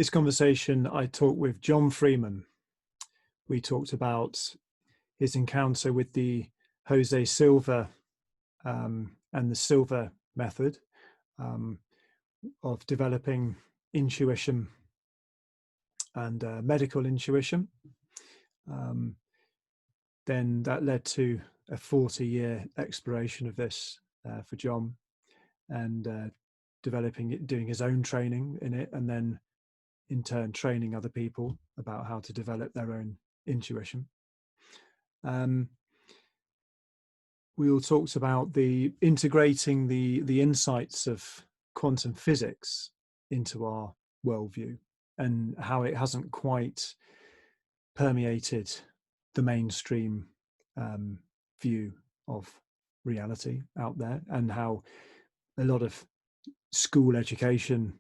this conversation, I talked with Jon Freeman. We talked about his encounter with the Jose Silva and the Silva method of developing intuition and medical intuition. Then that led to a 40-year exploration of this for Jon, and developing it, doing his own training in it, and then in turn training other people about how to develop their own intuition. We all talked about the integrating the insights of quantum physics into our worldview, and how it hasn't quite permeated the mainstream view of reality out there, and how a lot of school education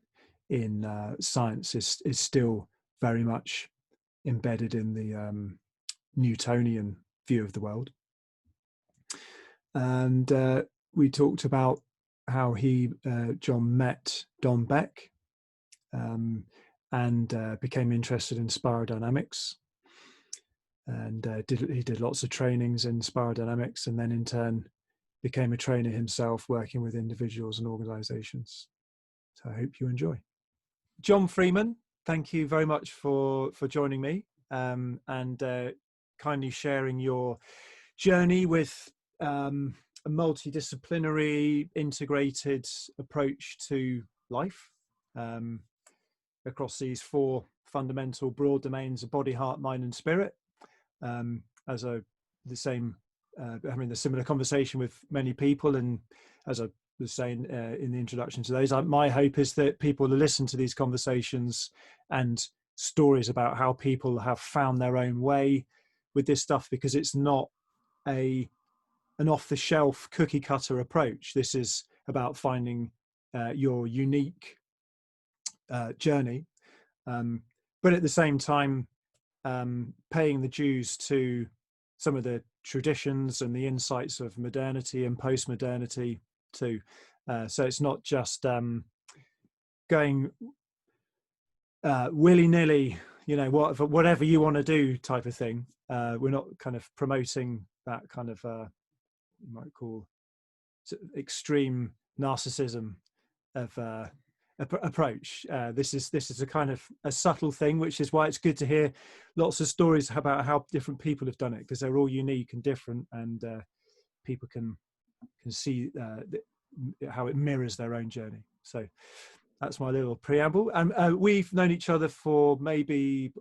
in science is still very much embedded in the Newtonian view of the world. And we talked about how Jon met Don Beck and became interested in spiral dynamics, and he did lots of trainings in spiral dynamics, and then in turn became a trainer himself, working with individuals and organizations. So I hope you enjoy. Jon Freeman, thank you very much for joining me and kindly sharing your journey with a multidisciplinary, integrated approach to life across these four fundamental broad domains of body, heart, mind, and spirit. Having a similar conversation with many people, and as I was saying in the introduction to those, my hope is that people will listen to these conversations and stories about how people have found their own way with this stuff, because it's not an off-the-shelf cookie cutter approach. This is about finding your unique journey, but at the same time paying the dues to some of the traditions and the insights of modernity and post-modernity too. So it's not just going willy-nilly, whatever you want to do type of thing. We're not kind of promoting that kind of you might call extreme narcissism of approach. This is a kind of a subtle thing, which is why it's good to hear lots of stories about how different people have done it, because they're all unique and different, and people can see how it mirrors their own journey. So that's my little preamble. And we've known each other for maybe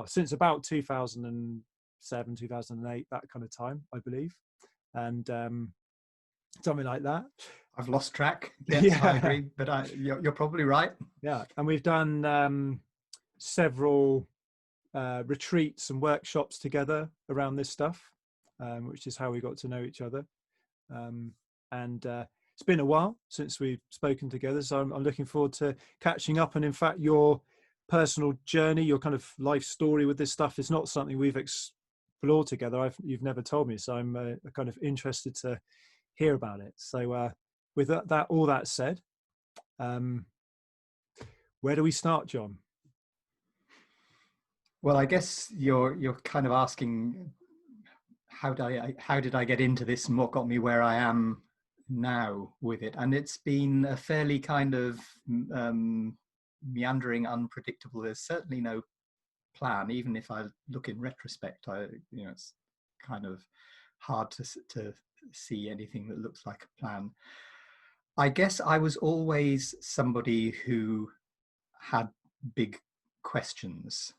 since about 2007, 2008, that kind of time, I believe, and something like that. I've lost track. Yes, yeah. I agree, but you're probably right. Yeah, and we've done several retreats and workshops together around this stuff, which is how we got to know each other. And it's been a while since we've spoken together, so I'm looking forward to catching up. And in fact, your personal journey, your kind of life story with this stuff is not something we've explored together. You've never told me, so I'm kind of interested to hear about it. So with all that said, where do we start, Jon? Well, I guess you're kind of asking how did I get into this and what got me where I am now with it. And it's been a fairly kind of meandering, unpredictable. There's certainly no plan. Even if I look in retrospect, it's kind of hard to see anything that looks like a plan. I guess I was always somebody who had big questions.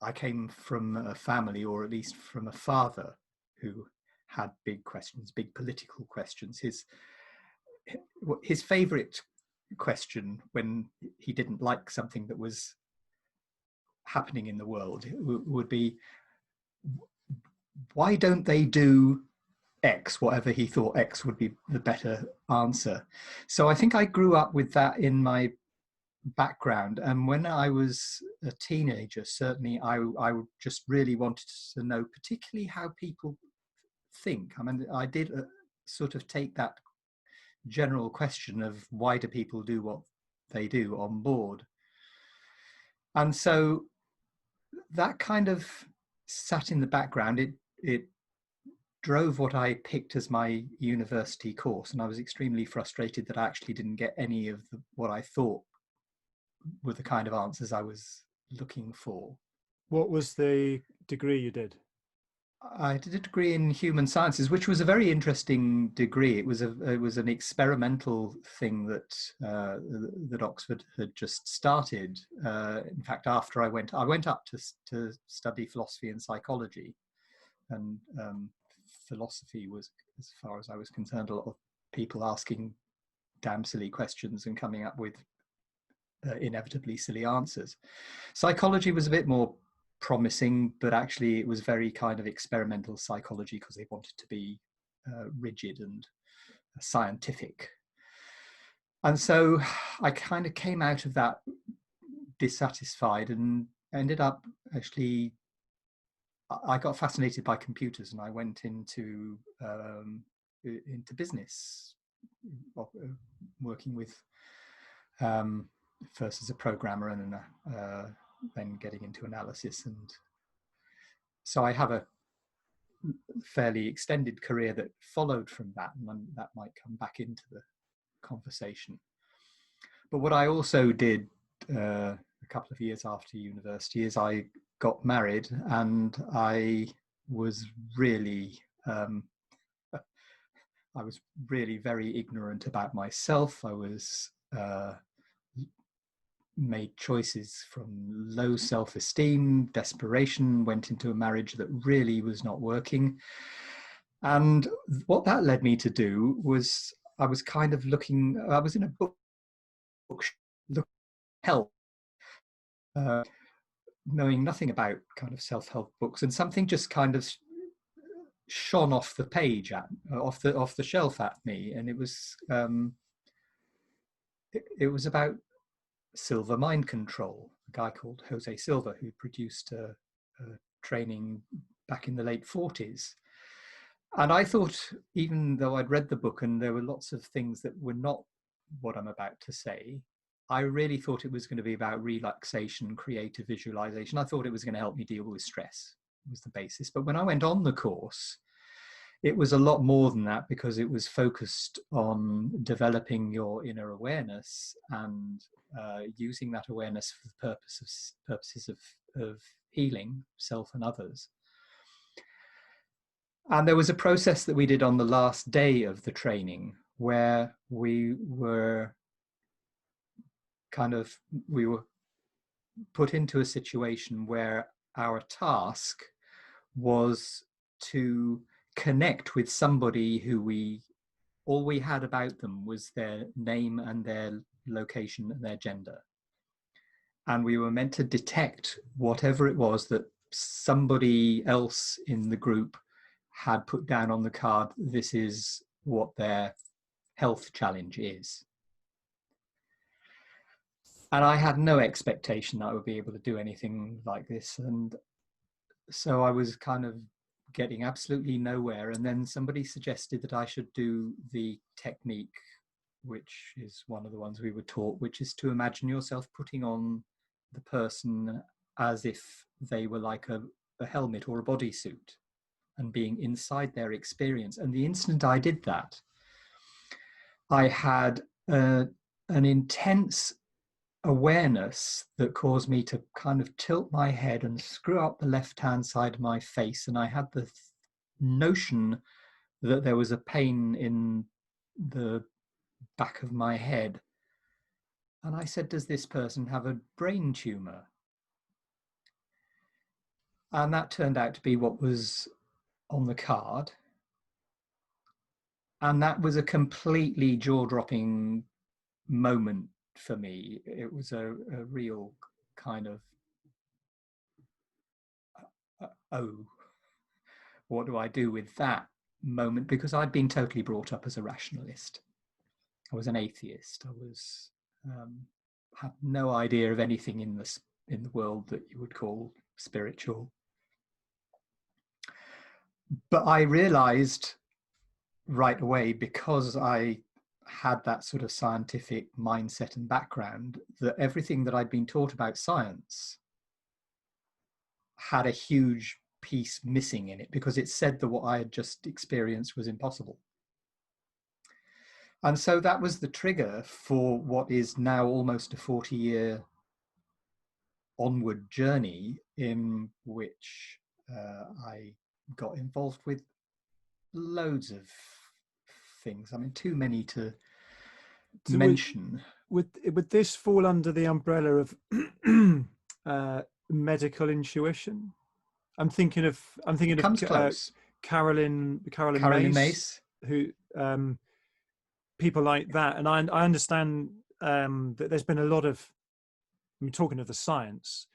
I came from a family, or at least from a father, who had big questions, big political questions. His favorite question when he didn't like something that was happening in the world would be, why don't they do X, whatever he thought X would be the better answer. So I think I grew up with that in my background. And when I was a teenager, certainly I just really wanted to know particularly how people think. I mean, I did sort of take that general question of why do people do what they do on board. And so that kind of sat in the background. It drove what I picked as my university course, and I was extremely frustrated that I actually didn't get any of what I thought were the kind of answers I was looking for. What was the degree you did? I did a degree in human sciences, which was a very interesting degree. It was an experimental thing that Oxford had just started. In fact, after I went up to study philosophy and psychology, and philosophy was, as far as I was concerned, a lot of people asking damn silly questions and coming up with inevitably silly answers. Psychology was a bit more promising, but actually it was very kind of experimental psychology because they wanted to be rigid and scientific. And so I kind of came out of that dissatisfied and ended up actually, I got fascinated by computers and I went into business, working with first as a programmer and then getting into analysis. And so I have a fairly extended career that followed from that, and that might come back into the conversation. But what I also did a couple of years after university is I got married, and I was really very ignorant about myself. I was made choices from low self-esteem, desperation, went into a marriage that really was not working. And what that led me to do was I was in a book looking at help, knowing nothing about kind of self-help books, and something just kind of shone off the page off the shelf at me, and it was about Silva mind control, a guy called Jose Silva, who produced a training back in the late 40s. And I thought, even though I'd read the book and there were lots of things that were not what I'm about to say, I really thought it was going to be about relaxation, creative visualization. I thought it was going to help me deal with stress, was the basis. But when I went on the course, it was a lot more than that, because it was focused on developing your inner awareness and using that awareness for the purposes of healing self and others. And there was a process that we did on the last day of the training where we were put into a situation where our task was to connect with somebody who all we had about them was their name and their location and their gender. And we were meant to detect whatever it was that somebody else in the group had put down on the card. This is what their health challenge is. And I had no expectation that I would be able to do anything like this. And so I was kind of getting absolutely nowhere. And then somebody suggested that I should do the technique, which is one of the ones we were taught, which is to imagine yourself putting on the person as if they were like a helmet or a bodysuit and being inside their experience. And the instant I did that, I had an intense awareness that caused me to kind of tilt my head and screw up the left-hand side of my face. And I had the notion that there was a pain in the back of my head. And I said, does this person have a brain tumor? And that turned out to be what was on the card. And that was a completely jaw-dropping moment for me. It was a real kind of, oh, what do I do with that moment? Because I'd been totally brought up as a rationalist. I was an atheist. I was had no idea of anything in the world that you would call spiritual. But I realized right away, because I had that sort of scientific mindset and background, that everything that I'd been taught about science had a huge piece missing in it, because it said that what I had just experienced was impossible. And so that was the trigger for what is now almost a 40-year onward journey, in which I got involved with loads of things. I mean, too many to So mention. would this fall under the umbrella of medical intuition? I'm thinking of It comes close. Carolyn Carolyn Mace, Mace. who people like that, and I understand that there's been a lot of. I mean, talking of the science,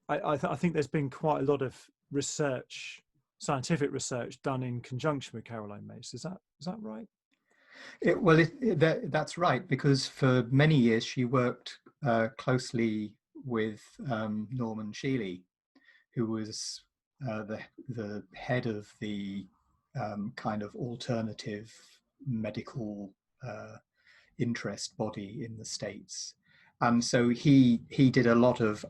I think there's been quite a lot of research, scientific research, done in conjunction with Caroline Mace. Is that right? That's right, because for many years she worked closely with Norman Shealy, who was the head of the kind of alternative medical interest body in the States. And so he did a lot of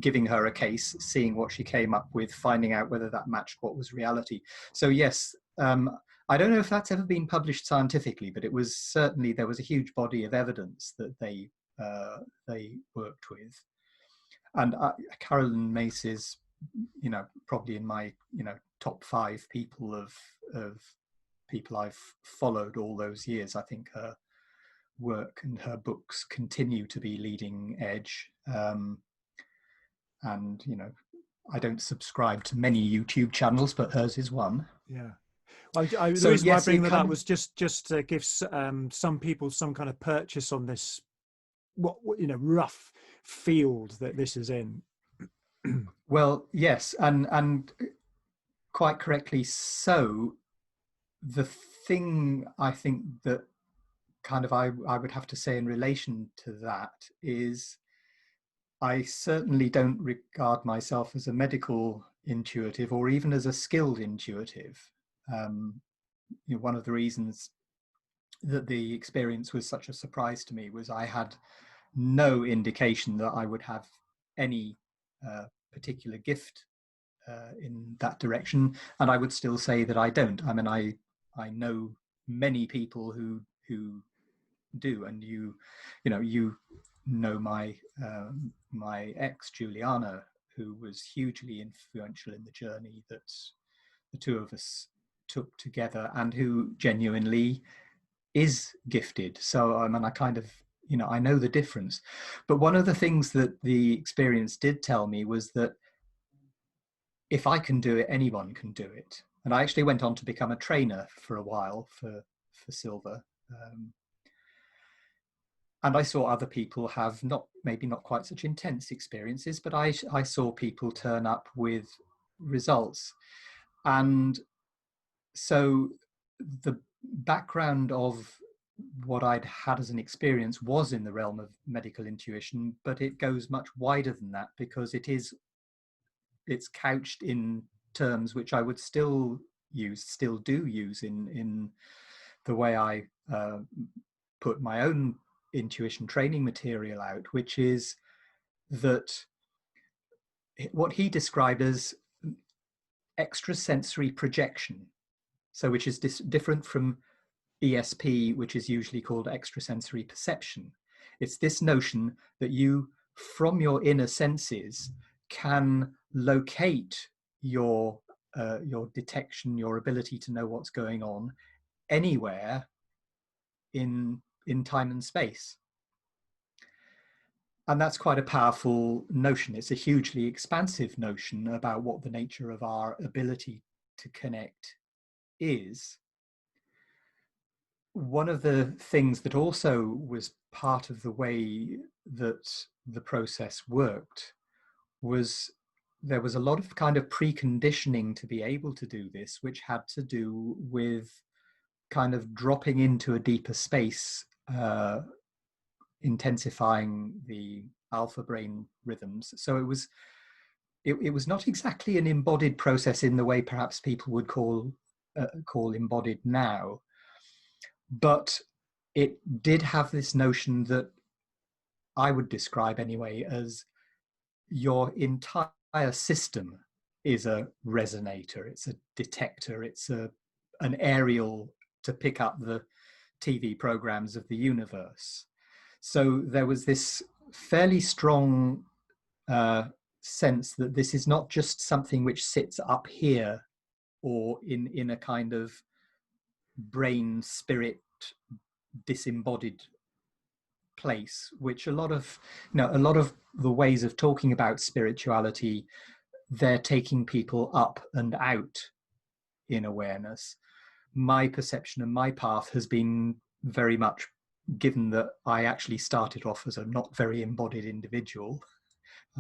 giving her a case, seeing what she came up with, finding out whether that matched what was reality. So yes, I don't know if that's ever been published scientifically, but it was certainly, there was a huge body of evidence that they worked with. And Carolyn Mace is, probably in my, top 5 people of people I've followed all those years. I think her work and her books continue to be leading edge. And, I don't subscribe to many YouTube channels, but hers is one. Yeah. The reason why I bring that up was just to give some people some kind of purchase on this, rough field that this is in. Well, yes, and quite correctly so. The thing I think that kind of I would have to say in relation to that is, I certainly don't regard myself as a medical intuitive or even as a skilled intuitive. One of the reasons that the experience was such a surprise to me was I had no indication that I would have any particular gift in that direction, and I would still say that I don't. I mean, I know many people who do, and you know my my ex Juliana, who was hugely influential in the journey that the two of us took together, and who genuinely is gifted. So I mean, I kind of, I know the difference. But one of the things that the experience did tell me was that if I can do it, anyone can do it. And I actually went on to become a trainer for a while for Silva. And I saw other people have maybe not quite such intense experiences, but I saw people turn up with results. And so the background of what I'd had as an experience was in the realm of medical intuition, but it goes much wider than that, because it's couched in terms which I would still do use in the way I put my own intuition training material out, which is that what he described as extrasensory projection, so which is different from ESP, which is usually called extrasensory perception. It's this notion that you, from your inner senses, can locate your detection, your ability to know what's going on anywhere in time and space. And that's quite a powerful notion. It's a hugely expansive notion about what the nature of our ability to connect is. One of the things that also was part of the way that the process worked was there was a lot of kind of preconditioning to be able to do this, which had to do with kind of dropping into a deeper space, intensifying the alpha brain rhythms. So it was not exactly an embodied process in the way perhaps people would call embodied now, but it did have this notion that I would describe anyway as your entire system is a resonator, it's a detector, it's an aerial to pick up the TV programs of the universe. So there was this fairly strong sense that this is not just something which sits up here or in a kind of brain spirit disembodied place, which a lot of the ways of talking about spirituality, they're taking people up and out in awareness. My perception and my path has been very much, given that I actually started off as a not very embodied individual.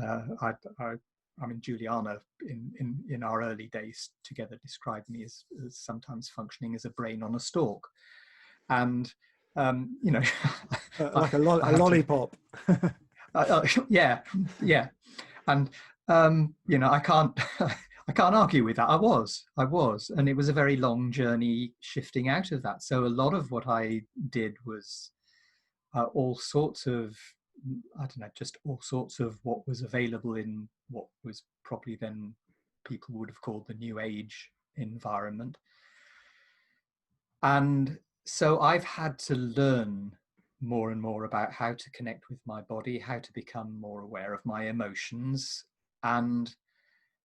I mean, Juliana in our early days together described me as sometimes functioning as a brain on a stalk. And like a lollipop. Yeah. And I can't argue with that. I was, and it was a very long journey shifting out of that. So a lot of what I did was all sorts of, just all sorts of what was available in what was probably then people would have called the New Age environment. And so I've had to learn more and more about how to connect with my body, how to become more aware of my emotions, and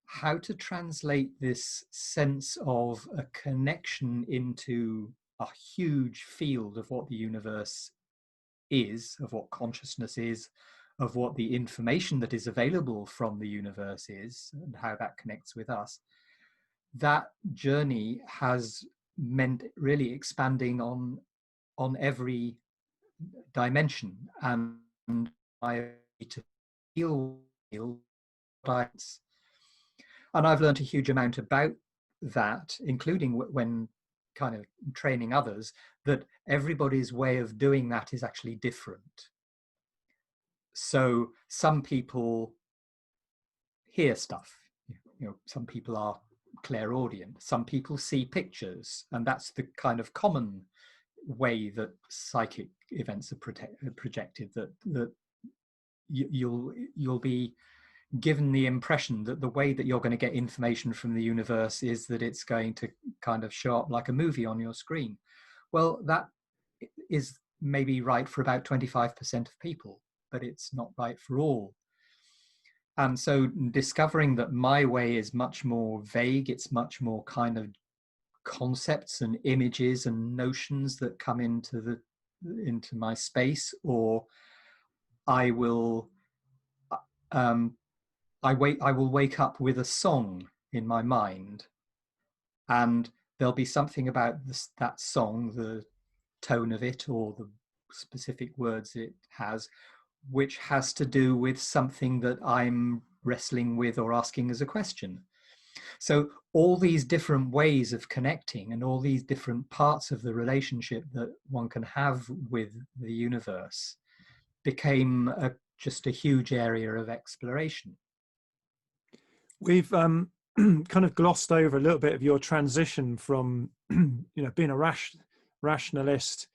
how to translate this sense of a connection into a huge field of what the universe is, of what consciousness is, of what the information that is available from the universe is, and how that connects with us. That journey has meant really expanding on every dimension, and I to feel guidance. And I've learned a huge amount about that, including when kind of training others, that everybody's way of doing that is actually different. So some people hear stuff, some people are clairaudient, some people see pictures, and that's the kind of common way that psychic events are projected, that you'll be given the impression that the way that you're going to get information from the universe is that it's going to kind of show up like a movie on your screen. Well, that is maybe right for about 25% of people, but it's not right for all. And so discovering that my way is much more vague, it's much more kind of concepts and images and notions that come into my space, or I will I will wake up with a song in my mind, and there'll be something about that song, the tone of it or the specific words it has, which has to do with something that I'm wrestling with or asking as a question. So all these different ways of connecting and all these different parts of the relationship that one can have with the universe became just a huge area of exploration. We've kind of glossed over a little bit of your transition from being a rationalist,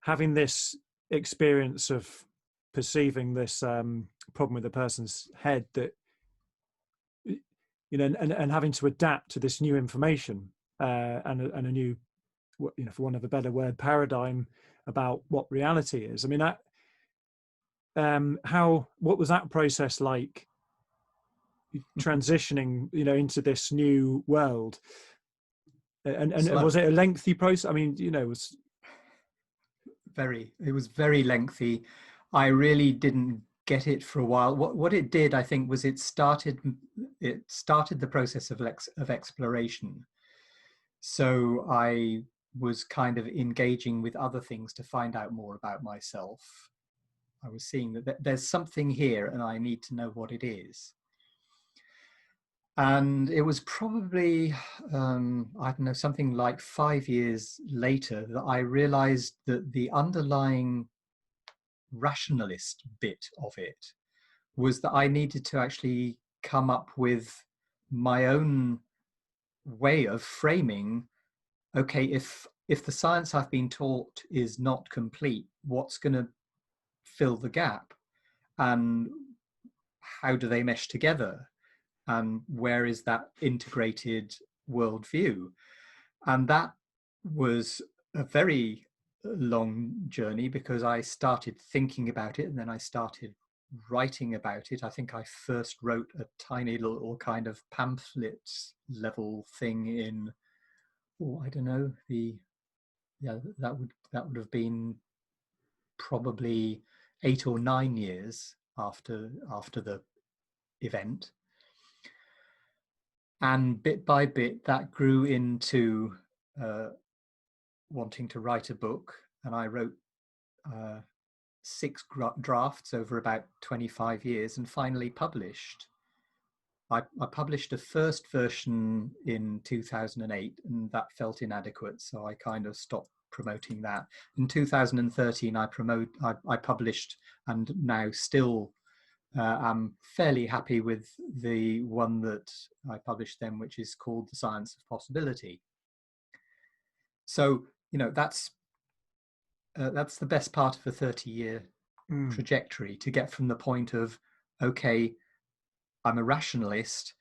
having this experience of perceiving this problem with a person's head, that and having to adapt to this new information and a new, for want of a better word, paradigm about what reality is. I mean, that what was that process like, transitioning into this new world, and was it a lengthy process? I mean, it was very lengthy. I really didn't get it for a while. What it did, I think, was it started the process of exploration. So I was kind of engaging with other things to find out more about myself. I was seeing that there's something here and I need to know what it is. And it was probably, I don't know, something like 5 years later that I realized that the underlying rationalist bit of it was that I needed to actually come up with my own way of framing, okay, if if the science I've been taught is not complete, what's going to fill the gap? And how do they mesh together? And where is that integrated worldview? And that was a very long journey, because I started thinking about it and then I started writing about it. I think I first wrote a tiny little kind of pamphlet level thing in, I don't know, that would have been probably 8 or 9 years after the event. And bit by bit that grew into wanting to write a book, and I wrote 6 drafts over about 25 years and finally published. I published a first version in 2008, and that felt inadequate, so I kind of stopped promoting that. In 2013, I published, and now still I'm fairly happy with the one that I published then, which is called The Science of Possibility. So, that's the best part of a 30-year trajectory, to get from the point of, okay, I'm a rationalist,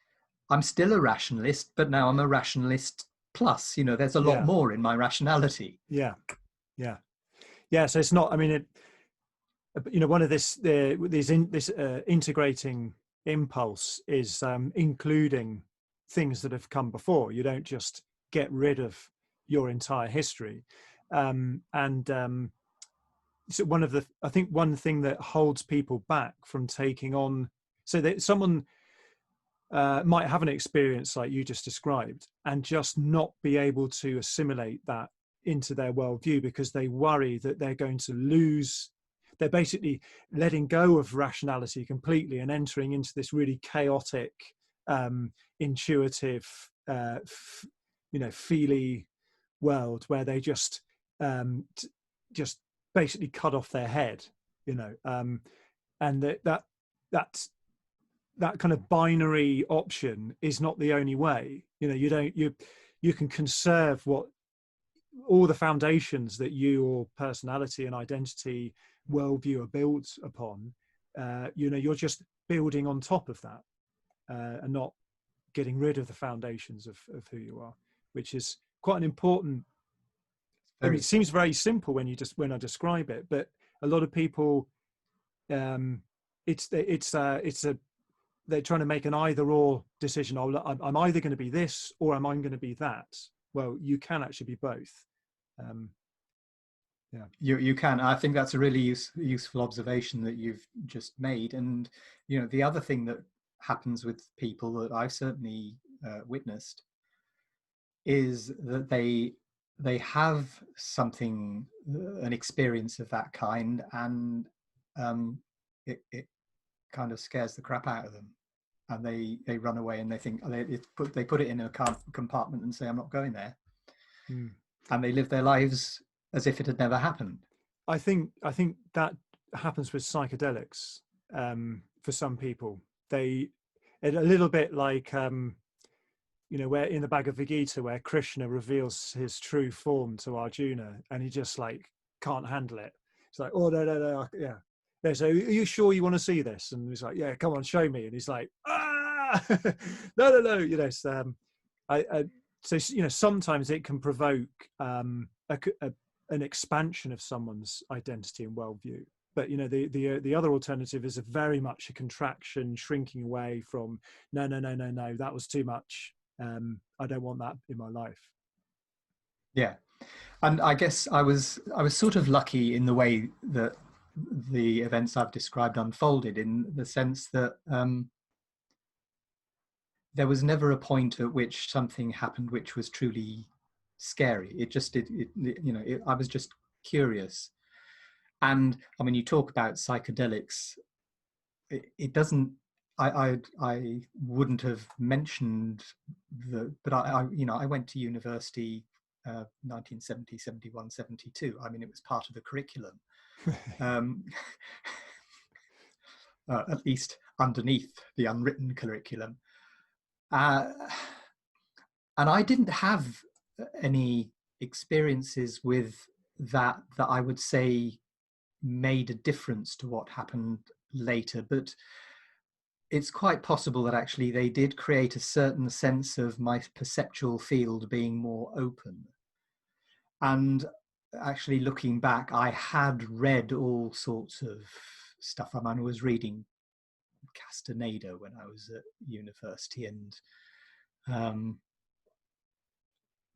I'm still a rationalist, but now I'm a rationalist plus, there's a lot more in my rationality. Yeah. So it's not, I mean, one of this integrating impulse is including things that have come before. You don't just get rid of your entire history. So I think one thing that holds people back from taking on, so that someone might have an experience like you just described and just not be able to assimilate that into their worldview because they worry that they're going to lose. They're basically letting go of rationality completely and entering into this really chaotic, intuitive, feely world where they just basically cut off their head, and that kind of binary option is not the only way. You can conserve all the foundations that your personality and identity worldview are built upon. You're just building on top of that, and not getting rid of the foundations of who you are, which is quite an important. I mean, it seems very simple when I describe it, but a lot of people, they're trying to make an either-or decision. I'm either going to be this or am I going to be that? Well, you can actually be both. You can. I think that's a really useful observation that you've just made. And the other thing that happens with people that I've certainly witnessed is that they have something, an experience of that kind, and it kind of scares the crap out of them, and they run away, and they think they put it in a compartment and say, I'm not going there. And they live their lives as if it had never happened. I think that happens with psychedelics for some people. A little bit like where in the Bhagavad Gita, where Krishna reveals his true form to Arjuna, and he just like can't handle it. It's like, oh no, yeah. So are you sure you want to see this? And he's like, yeah, come on, show me. And he's like, no. So sometimes it can provoke an expansion of someone's identity and worldview. But the other alternative is very much a contraction, shrinking away from no, that was too much. I don't want that in my life. Yeah, and I guess I was sort of lucky in the way that the events I've described unfolded, in the sense that there was never a point at which something happened which was truly scary. It just I was just curious. And I mean, you talk about psychedelics, it doesn't, I wouldn't have mentioned but I went to university 1970, 71, 72. I mean, it was part of the curriculum. At least underneath the unwritten curriculum. And I didn't have any experiences with that I would say made a difference to what happened later, but it's quite possible that actually they did create a certain sense of my perceptual field being more open. And actually looking back, I had read all sorts of stuff. I mean, I was reading Castaneda when I was at university, and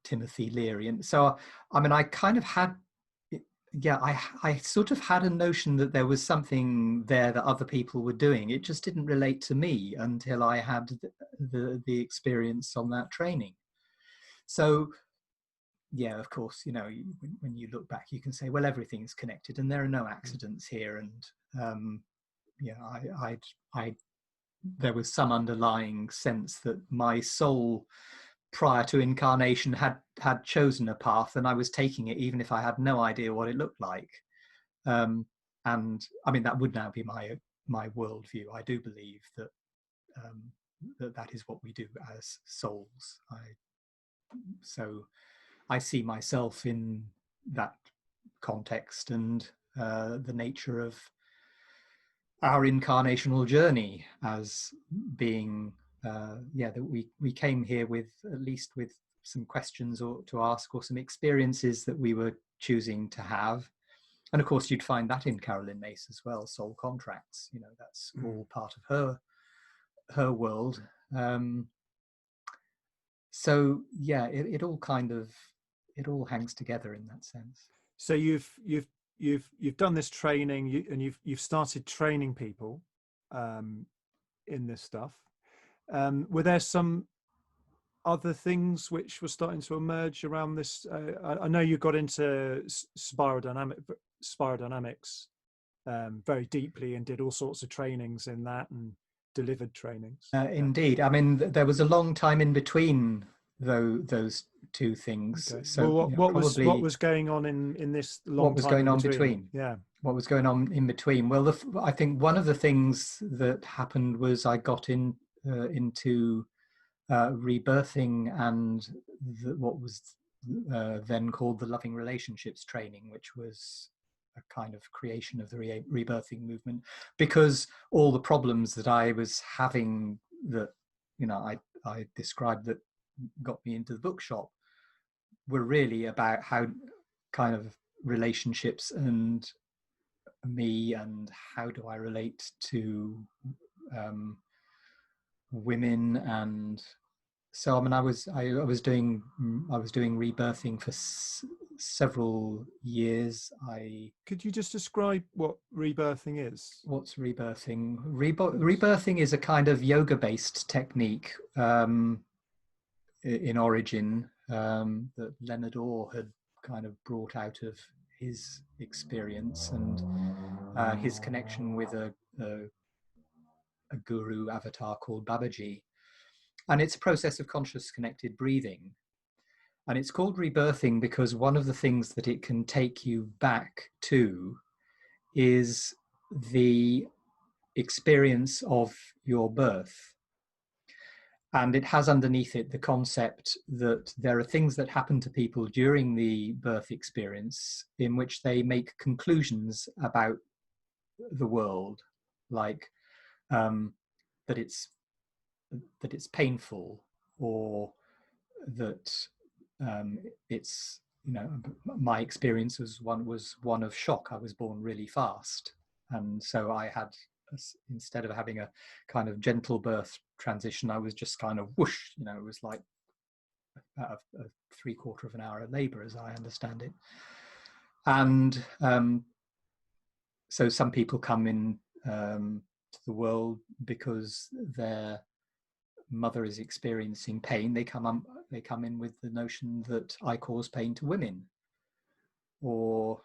Timothy Leary. And so, I mean, I kind of had, yeah, I sort of had a notion that there was something there that other people were doing. It just didn't relate to me until I had the experience on that training. So, yeah, of course, you know, when you look back, you can say, well, everything's connected and there are no accidents here. And yeah, there was some underlying sense that my soul prior to incarnation had chosen a path, and I was taking it even if I had no idea what it looked like. And I mean, that would now be my worldview. I do believe that that is what we do as souls. So I see myself in that context, and the nature of our incarnational journey as being that we came here with at least with some questions or to ask, or some experiences that we were choosing to have. And of course you'd find that in Carolyn Mace as well, soul contracts, you know, that's all part of her world. So yeah, it all kind of, it all hangs together in that sense. So you've done this training, and you've started training people in this stuff. Were there some other things which were starting to emerge around this? I know you got into spiral dynamics very deeply and did all sorts of trainings in that and delivered trainings. Indeed. I mean, there was a long time in between those two things. Okay. So well, what was going on in this long what was time going in on between? Yeah. What was going on in between? Well, I think one of the things that happened was I got into rebirthing and what was then called the loving relationships training, which was a kind of creation of the rebirthing movement, because all the problems that I was having, that, you know, I described, that got me into the bookshop, were really about how kind of relationships and me, and how do I relate to women. And so I mean, I was doing rebirthing for several years. Could you just describe what rebirthing is? What's rebirthing? Rebirthing is a kind of yoga-based technique in origin, that Leonard Orr had kind of brought out of his experience and his connection with a guru avatar called Babaji. And it's a process of conscious connected breathing. And it's called rebirthing because one of the things that it can take you back to is the experience of your birth. And it has underneath it the concept that there are things that happen to people during the birth experience in which they make conclusions about the world, like that it's painful, or that it's, you know, my experience was one of shock. I was born really fast, and so I had, instead of having a kind of gentle birth transition, I was just kind of whoosh, you know, it was like a 3/4 of an hour of labor, as I understand it. And so some people come in to the world because their mother is experiencing pain. They come in with the notion that I cause pain to women, or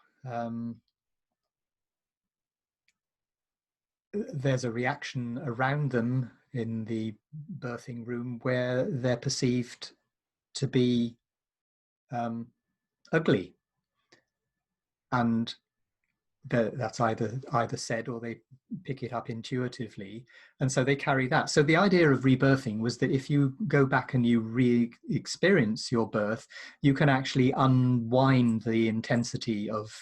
there's a reaction around them in the birthing room where they're perceived to be ugly. And that's either said or they pick it up intuitively, and so they carry that. So the idea of rebirthing was that if you go back and you re-experience your birth, you can actually unwind the intensity of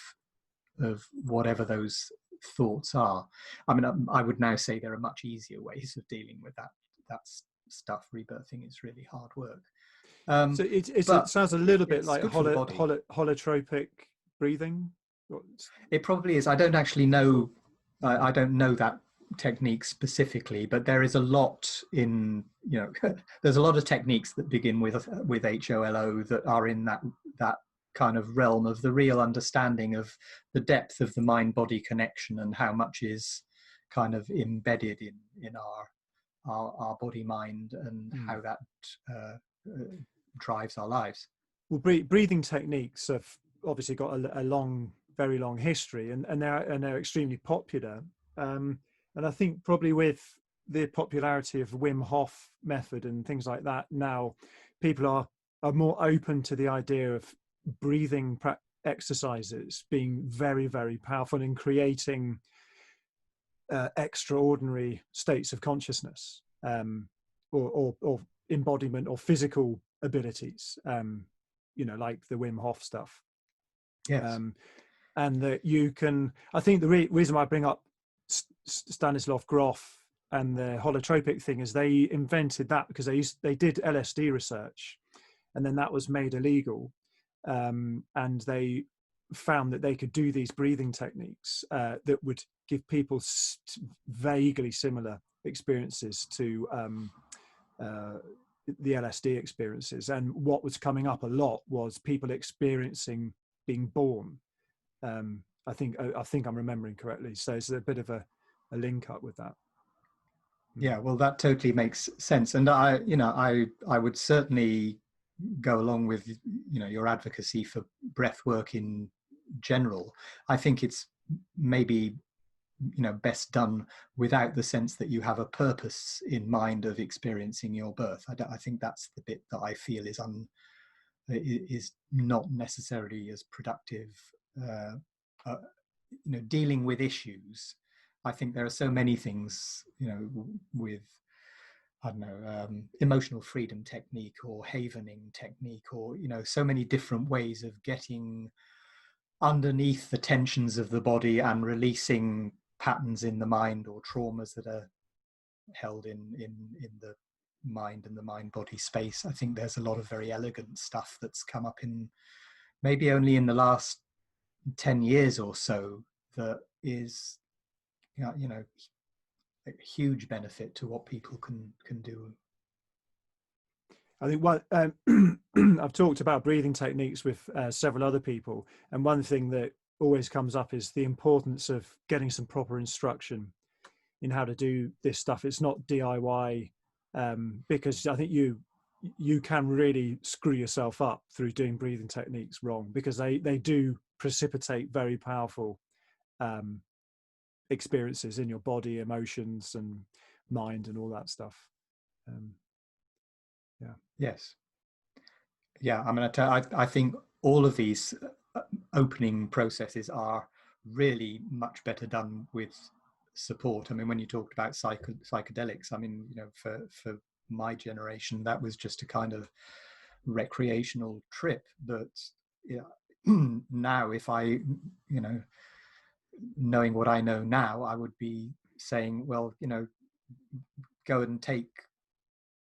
whatever those thoughts are. I mean, I would now say there are much easier ways of dealing with that stuff. Rebirthing is really hard work. So it But sounds a little bit it's like good for the body. holotropic breathing. It probably is. I don't actually know. I don't know that technique specifically, but there is a lot in, there's a lot of techniques that begin with HOLO that are in that kind of realm of the real understanding of the depth of the mind-body connection and how much is kind of embedded in our body mind and how that drives our lives. Well, breathing techniques have obviously got a very long history, and they're extremely popular. And I think probably with the popularity of Wim Hof method and things like that, now people are more open to the idea of breathing exercises being very, very powerful in creating extraordinary states of consciousness, or embodiment or physical abilities, like the Wim Hof stuff. Yes. And that you can, I think the reason why I bring up Stanislav Grof and the holotropic thing is they invented that because they did LSD research, and then that was made illegal, and they found that they could do these breathing techniques that would give people vaguely similar experiences to the LSD experiences. And what was coming up a lot was people experiencing being born. I think I'm remembering correctly. So it's a bit of a link up with that. Yeah, well, that totally makes sense, and I would certainly go along with your advocacy for breath work in general. I think it's maybe best done without the sense that you have a purpose in mind of experiencing your birth. I think that's the bit that I feel is not necessarily as productive. Dealing with issues, I think there are so many things, with, I don't know, emotional freedom technique or havening technique, or, so many different ways of getting underneath the tensions of the body and releasing patterns in the mind or traumas that are held in the mind and the mind-body space. I think there's a lot of very elegant stuff that's come up in maybe only in the last 10 years or so that is, a huge benefit to what people can do. I think I've talked about breathing techniques with several other people, and one thing that always comes up is the importance of getting some proper instruction in how to do this stuff. It's not DIY, because I think you can really screw yourself up through doing breathing techniques wrong, because they do precipitate very powerful experiences in your body, emotions and mind and all that stuff. Yes. Yeah, I mean, I think all of these opening processes are really much better done with support. I mean, when you talked about psychedelics, I mean, for my generation, that was just a kind of recreational trip. But now, if I, knowing what I know now, I would be saying, well, go and take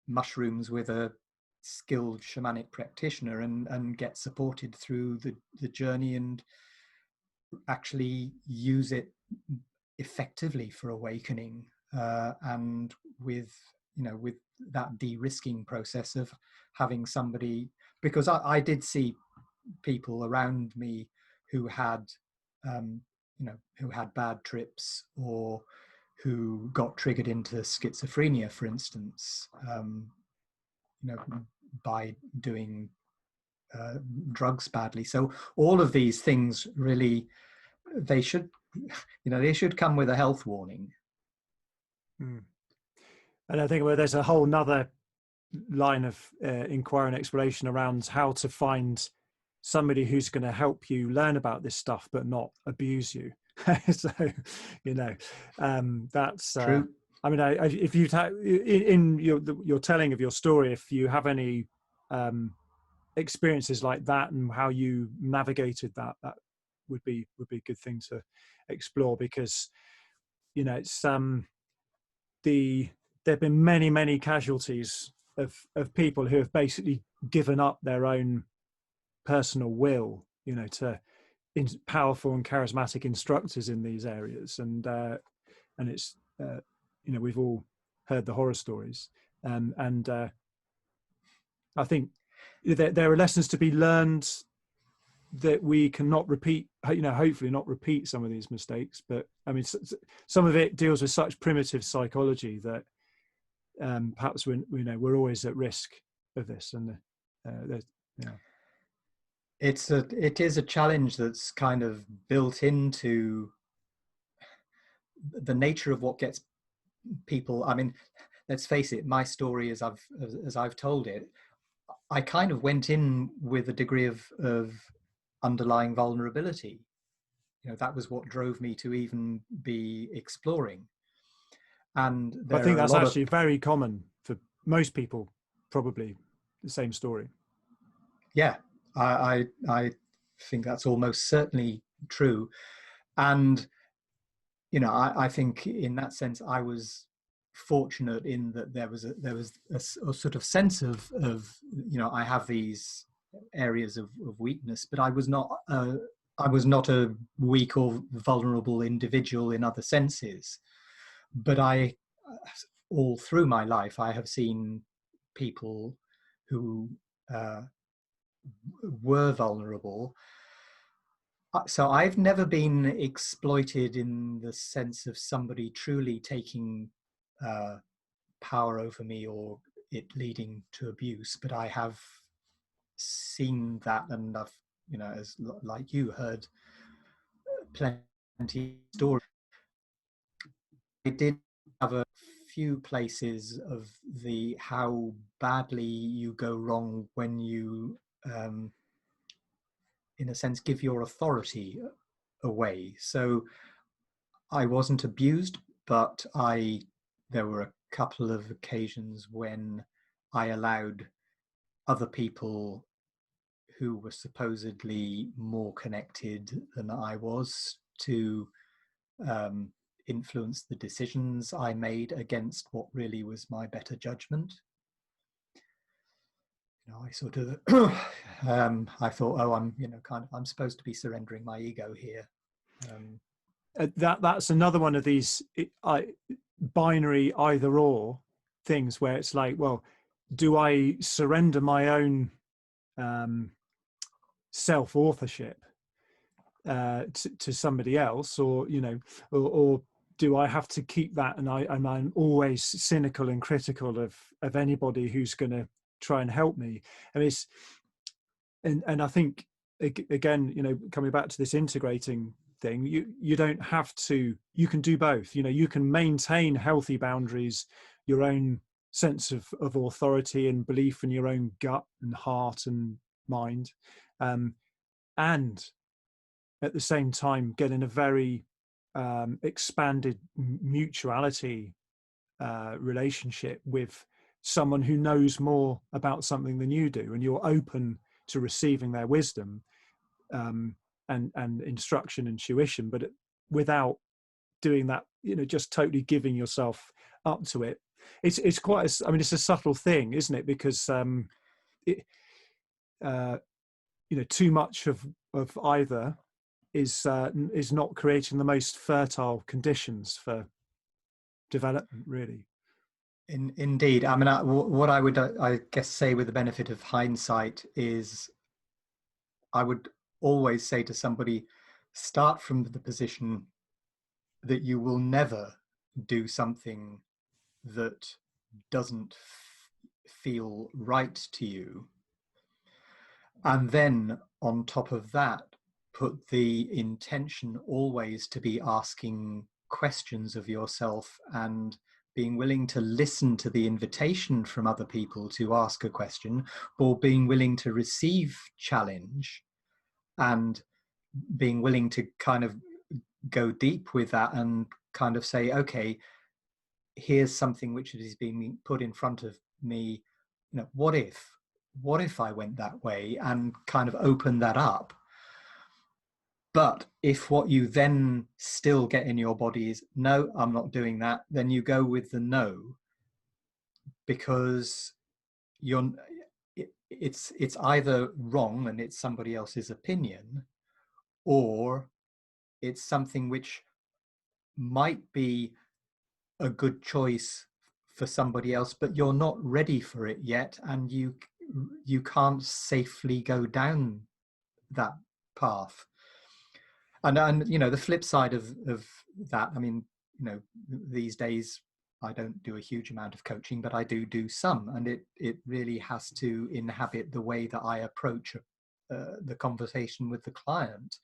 mushrooms with a skilled shamanic practitioner and get supported through the journey and actually use it effectively for awakening, and with that de-risking process of having somebody, because I did see people around me who had who had bad trips or who got triggered into schizophrenia, for instance, by doing drugs badly. So all of these things really, they should come with a health warning. And I think there's a whole nother line of inquiry and exploration around how to find somebody who's going to help you learn about this stuff but not abuse you. So, you know, that's True. I mean, if you in your telling of your story, if you have any experiences like that and how you navigated that, that would be a good thing to explore, because you know it's there've been many casualties of people who have basically given up their own personal will, you know, to powerful and charismatic instructors in these areas, and it's you know, we've all heard the horror stories, and I think there are lessons to be learned that we cannot repeat, you know, hopefully not repeat some of these mistakes. But I mean, some of it deals with such primitive psychology that perhaps we're always at risk of this. And yeah, It is a challenge that's kind of built into the nature of what gets people. I mean, let's face it, my story as I've told it, I kind of went in with a degree of underlying vulnerability. You know, that was what drove me to even be exploring. And I there think are a that's lot of, actually very common for most people, probably the same story. yeah, I think that's almost certainly true. And you know, I think in that sense, I was fortunate in that there was a sort of sense of you know, I have these areas of weakness, but I was not a weak or vulnerable individual in other senses. But all through my life, I have seen people who were vulnerable. So I've never been exploited in the sense of somebody truly taking power over me or it leading to abuse, but I have seen that, and I've, you know, as like you, heard plenty of stories. I did have a few places of the how badly you go wrong when you in a sense give your authority away. So I wasn't abused, but there were a couple of occasions when I allowed other people who were supposedly more connected than I was to influence the decisions I made against what really was my better judgment. You know, I sort of I thought, oh, I'm, you know, I'm supposed to be surrendering my ego here. That's another one of these binary either or things where it's like, well, do I surrender my own self-authorship to somebody else, or you know, or do I have to keep that, and I'm always cynical and critical of anybody who's going to try and help me? And it's and I think, again, you know, coming back to this integrating thing, you don't have to, you can do both. You know, you can maintain healthy boundaries, your own sense of authority and belief in your own gut and heart and mind, and at the same time get in a very expanded mutuality relationship with someone who knows more about something than you do, and you're open to receiving their wisdom and instruction and tuition, but without doing that, you know, just totally giving yourself up to it. It's quite I mean, it's a subtle thing, isn't it? Because it, you know, too much of either is not creating the most fertile conditions for development, really. Indeed. I mean, what I would, I guess, say with the benefit of hindsight is I would always say to somebody, start from the position that you will never do something that doesn't feel right to you. And then on top of that, put the intention always to be asking questions of yourself and being willing to listen to the invitation from other people to ask a question, or being willing to receive challenge and being willing to kind of go deep with that and kind of say, okay, here's something which is being put in front of me. What if I went that way, and kind of open that up. But if what you then still get in your body is, no, I'm not doing that, then you go with the no, because it's either wrong and it's somebody else's opinion, or it's something which might be a good choice for somebody else, but you're not ready for it yet, and you can't safely go down that path. And the flip side of that, I mean, these days I don't do a huge amount of coaching, but I do some, and it really has to inhabit the way that I approach the conversation with the client,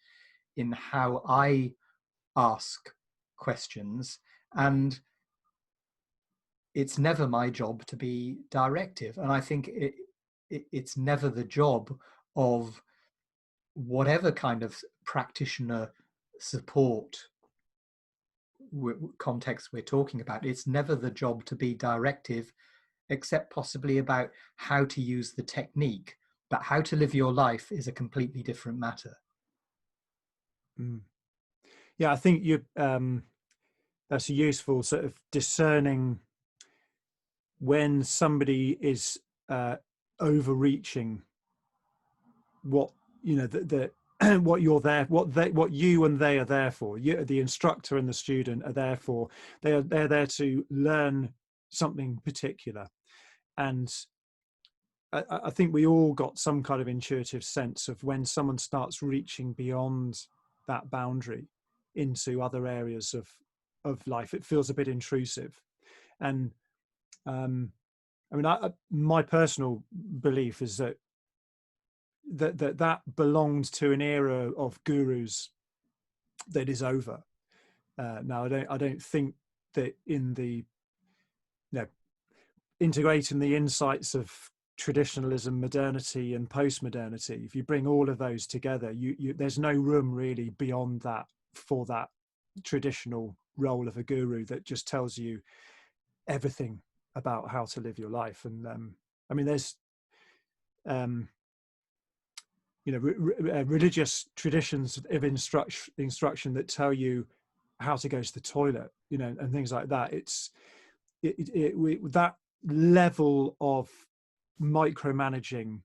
in how I ask questions. And it's never my job to be directive, and I think it's never the job of whatever kind of practitioner support context we're talking about. It's never the job to be directive, except possibly about how to use the technique, but how to live your life is a completely different matter. Yeah, I think that's a useful sort of discerning when somebody is overreaching what what you're there, what you and they are there for. The instructor and the student are there for. They're there to learn something particular, and I think we all got some kind of intuitive sense of when someone starts reaching beyond that boundary into other areas of life. It feels a bit intrusive, and I mean, my personal belief is that belonged to an era of gurus that is over. Now, I don't think that in the integrating the insights of traditionalism, modernity, and post-modernity, if you bring all of those together, there's no room really beyond that for that traditional role of a guru that just tells you everything about how to live your life. And I mean, there's religious traditions of instruction that tell you how to go to the toilet, and things like that. That level of micromanaging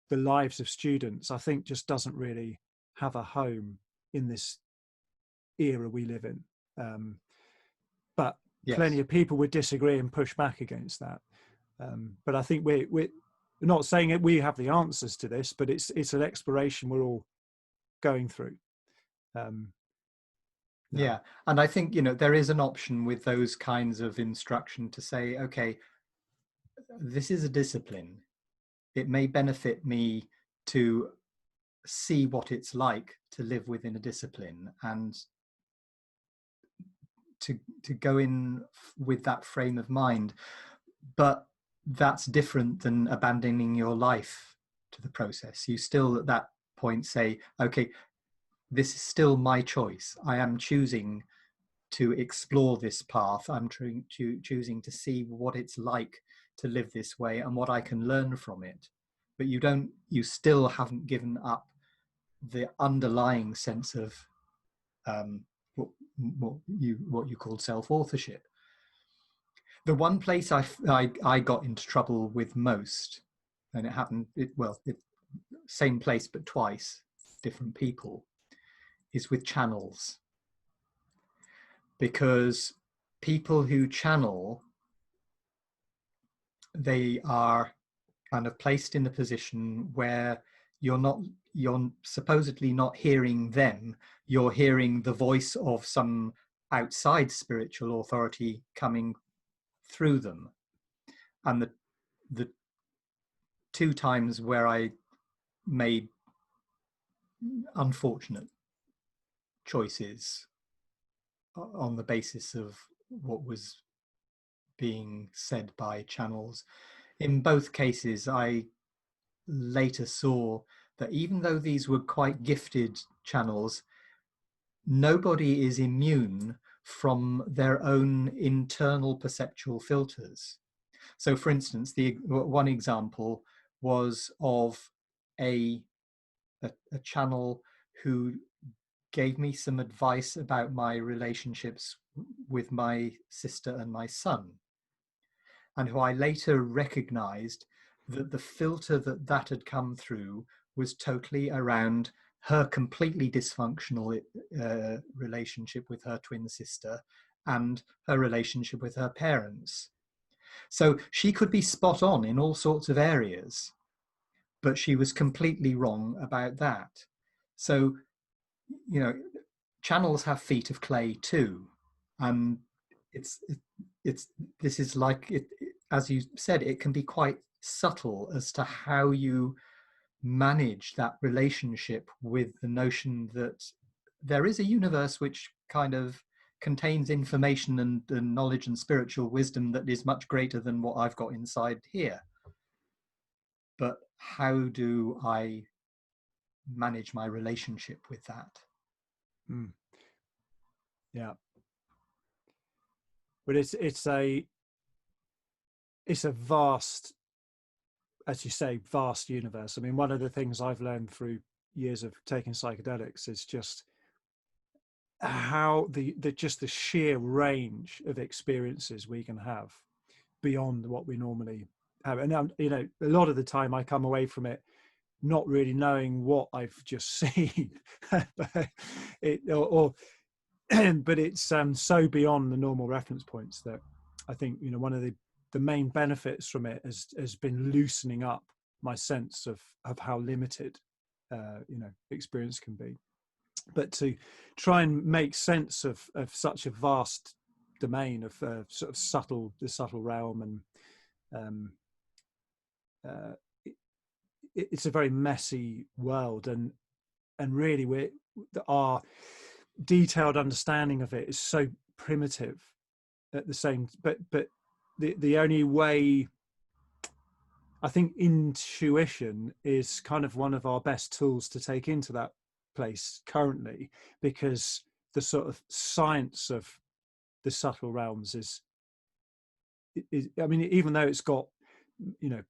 the lives of students, I think, just doesn't really have a home in this era we live in. But Yes. Plenty of people would disagree and push back against that. But I think we're not saying that we have the answers to this, but it's an exploration we're all going through. Yeah, and I think there is an option with those kinds of instruction to say, okay, this is a discipline. It may benefit me to see what it's like to live within a discipline, and to go in with that frame of mind. But that's different than abandoning your life to the process. You still at that point say, okay, this is still my choice. I am choosing to explore this path. I'm choosing to see what it's like to live this way and what I can learn from it. But you still haven't given up the underlying sense of what you called self-authorship. The one place I got into trouble with most, and it happened, same place but twice, different people, is with channels. Because people who channel, they are kind of placed in a position where you're supposedly not hearing them, you're hearing the voice of some outside spiritual authority coming through them. And the two times where I made unfortunate choices on the basis of what was being said by channels, in both cases I later saw that even though these were quite gifted channels, nobody is immune from their own internal perceptual filters. So, for instance, the one example was of a channel who gave me some advice about my relationships with my sister and my son, and who I later recognized that the filter that had come through was totally around her completely dysfunctional relationship with her twin sister and her relationship with her parents. So she could be spot on in all sorts of areas, but she was completely wrong about that. So, you know, channels have feet of clay too, and it's this is like it, as you said, it can be quite subtle as to how you manage that relationship with the notion that there is a universe which kind of contains information and knowledge and spiritual wisdom that is much greater than what I've got inside here. But how do I manage my relationship with that? Mm. Yeah. But it's a vast, as you say, vast universe. I mean, one of the things I've learned through years of taking psychedelics is just how the just the sheer range of experiences we can have beyond what we normally have. And you know, a lot of the time I come away from it not really knowing what I've just seen. But but it's so beyond the normal reference points that I think, you know, one of the main benefits from it has been loosening up my sense of how limited you know, experience can be. But to try and make sense of such a vast domain of sort of the subtle realm, and it's a very messy world, and really our detailed understanding of it is so primitive at the same, but the only way, I think intuition is kind of one of our best tools to take into that place currently, because the sort of science of the subtle realms is I mean, even though it's got, you know,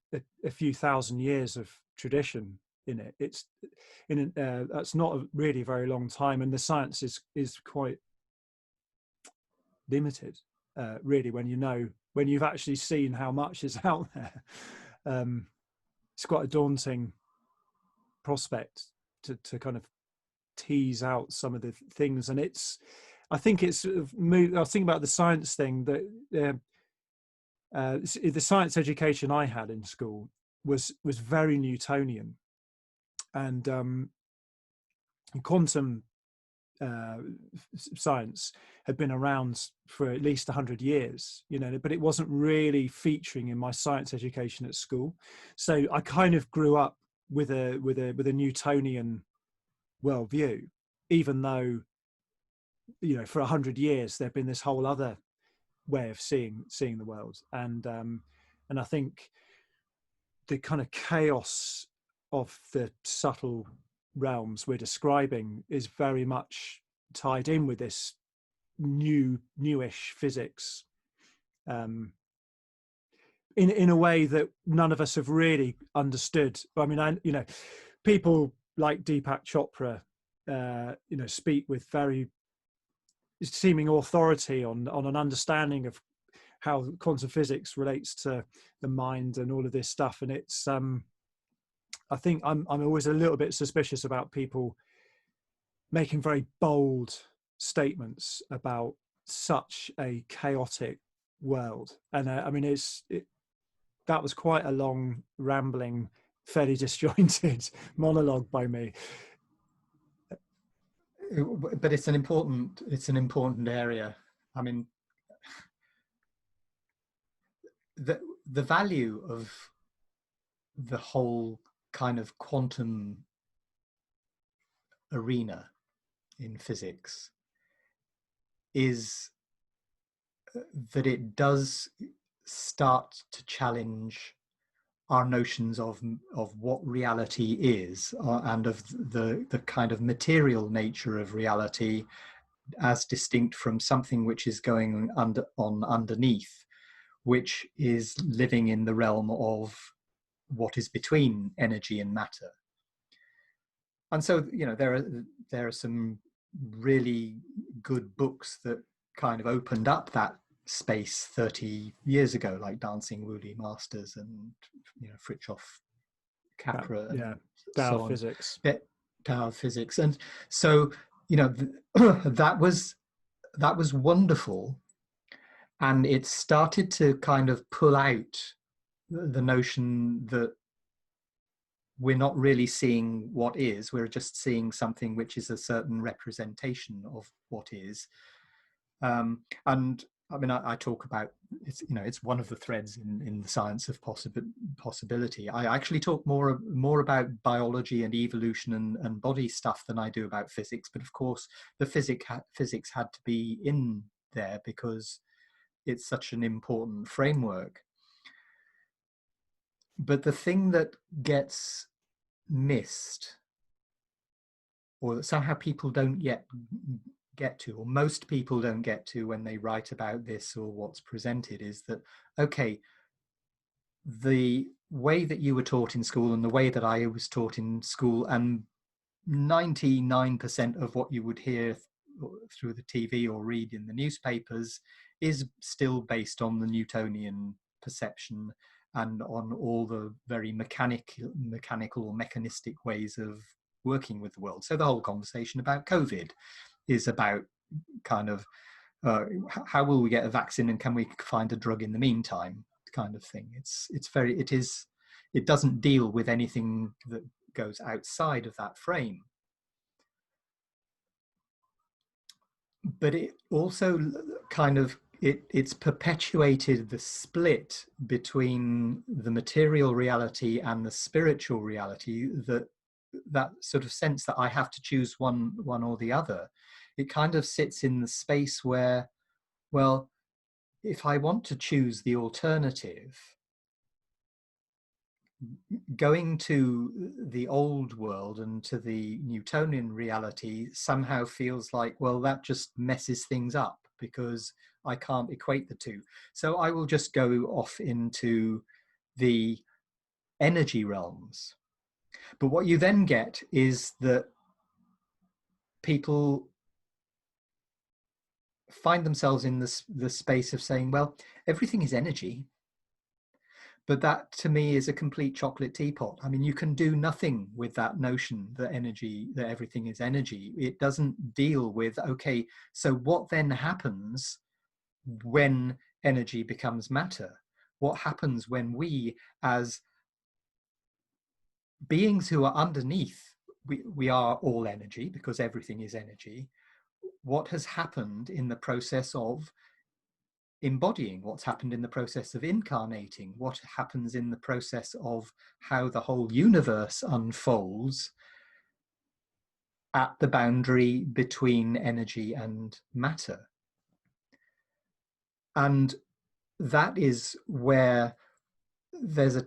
a few thousand years of tradition in it, it's that's not a really very long time, and the science is quite limited, really, when you've actually seen how much is out there. It's quite a daunting prospect to kind of tease out some of the things, and I think it's sort of I was thinking about the science thing, that the science education I had in school was very Newtonian, and quantum science had been around for at least 100 years, you know, but it wasn't really featuring in my science education at school. So I kind of grew up with a Newtonian worldview, even though, you know, for 100 years there'd been this whole other way of seeing the world, and I think the kind of chaos of the subtle realms we're describing is very much tied in with this newish physics, in a way that none of us have really understood. I mean, you know, people like Deepak Chopra, you know, speak with very seeming authority on an understanding of how quantum physics relates to the mind and all of this stuff. And it's I think I'm always a little bit suspicious about people making very bold statements about such a chaotic world. And I mean, that was quite a long, rambling, fairly disjointed monologue by me. But it's an important area. I mean, the value of the whole kind of quantum arena in physics is that it does start to challenge our notions of what reality is, and of the kind of material nature of reality as distinct from something which is going on underneath, which is living in the realm of what is between energy and matter. And so, you know, there are some really good books that kind of opened up that space 30 years ago, like Dancing Woolly Masters and, you know, Fritjof Capra and Tao so of on. physics. Tao of physics. And so, you know, that was wonderful. And it started to kind of pull out the notion that we're not really seeing what is, we're just seeing something which is a certain representation of what is. And I mean, I talk about, it's, you know, it's one of the threads in the science of possibility. I actually talk more about biology and evolution and body stuff than I do about physics. But of course, the physics had to be in there because it's such an important framework. But the thing that gets missed, or that somehow people don't yet get to, or most people don't get to when they write about this or what's presented, is that, okay, the way that you were taught in school and the way that I was taught in school, and 99% of what you would hear through the TV or read in the newspapers is still based on the Newtonian perception and on all the very mechanical or mechanistic ways of working with the world. So the whole conversation about COVID is about kind of how will we get a vaccine and can we find a drug in the meantime kind of thing. It doesn't deal with anything that goes outside of that frame. But it also kind of it's perpetuated the split between the material reality and the spiritual reality, that sort of sense that I have to choose one or the other. It kind of sits in the space where, well, if I want to choose the alternative, going to the old world and to the Newtonian reality somehow feels like, well, that just messes things up because I can't equate the two. So I will just go off into the energy realms. But what you then get is that people find themselves in the space of saying, well, everything is energy. But that to me is a complete chocolate teapot. I mean, you can do nothing with that notion that everything is energy. It doesn't deal with, okay, so what then happens when energy becomes matter? What happens when we, as beings who are underneath, we are all energy because everything is energy. What has happened in the process of embodying, what's happened in the process of incarnating, what happens in the process of how the whole universe unfolds at the boundary between energy and matter. And that is where there's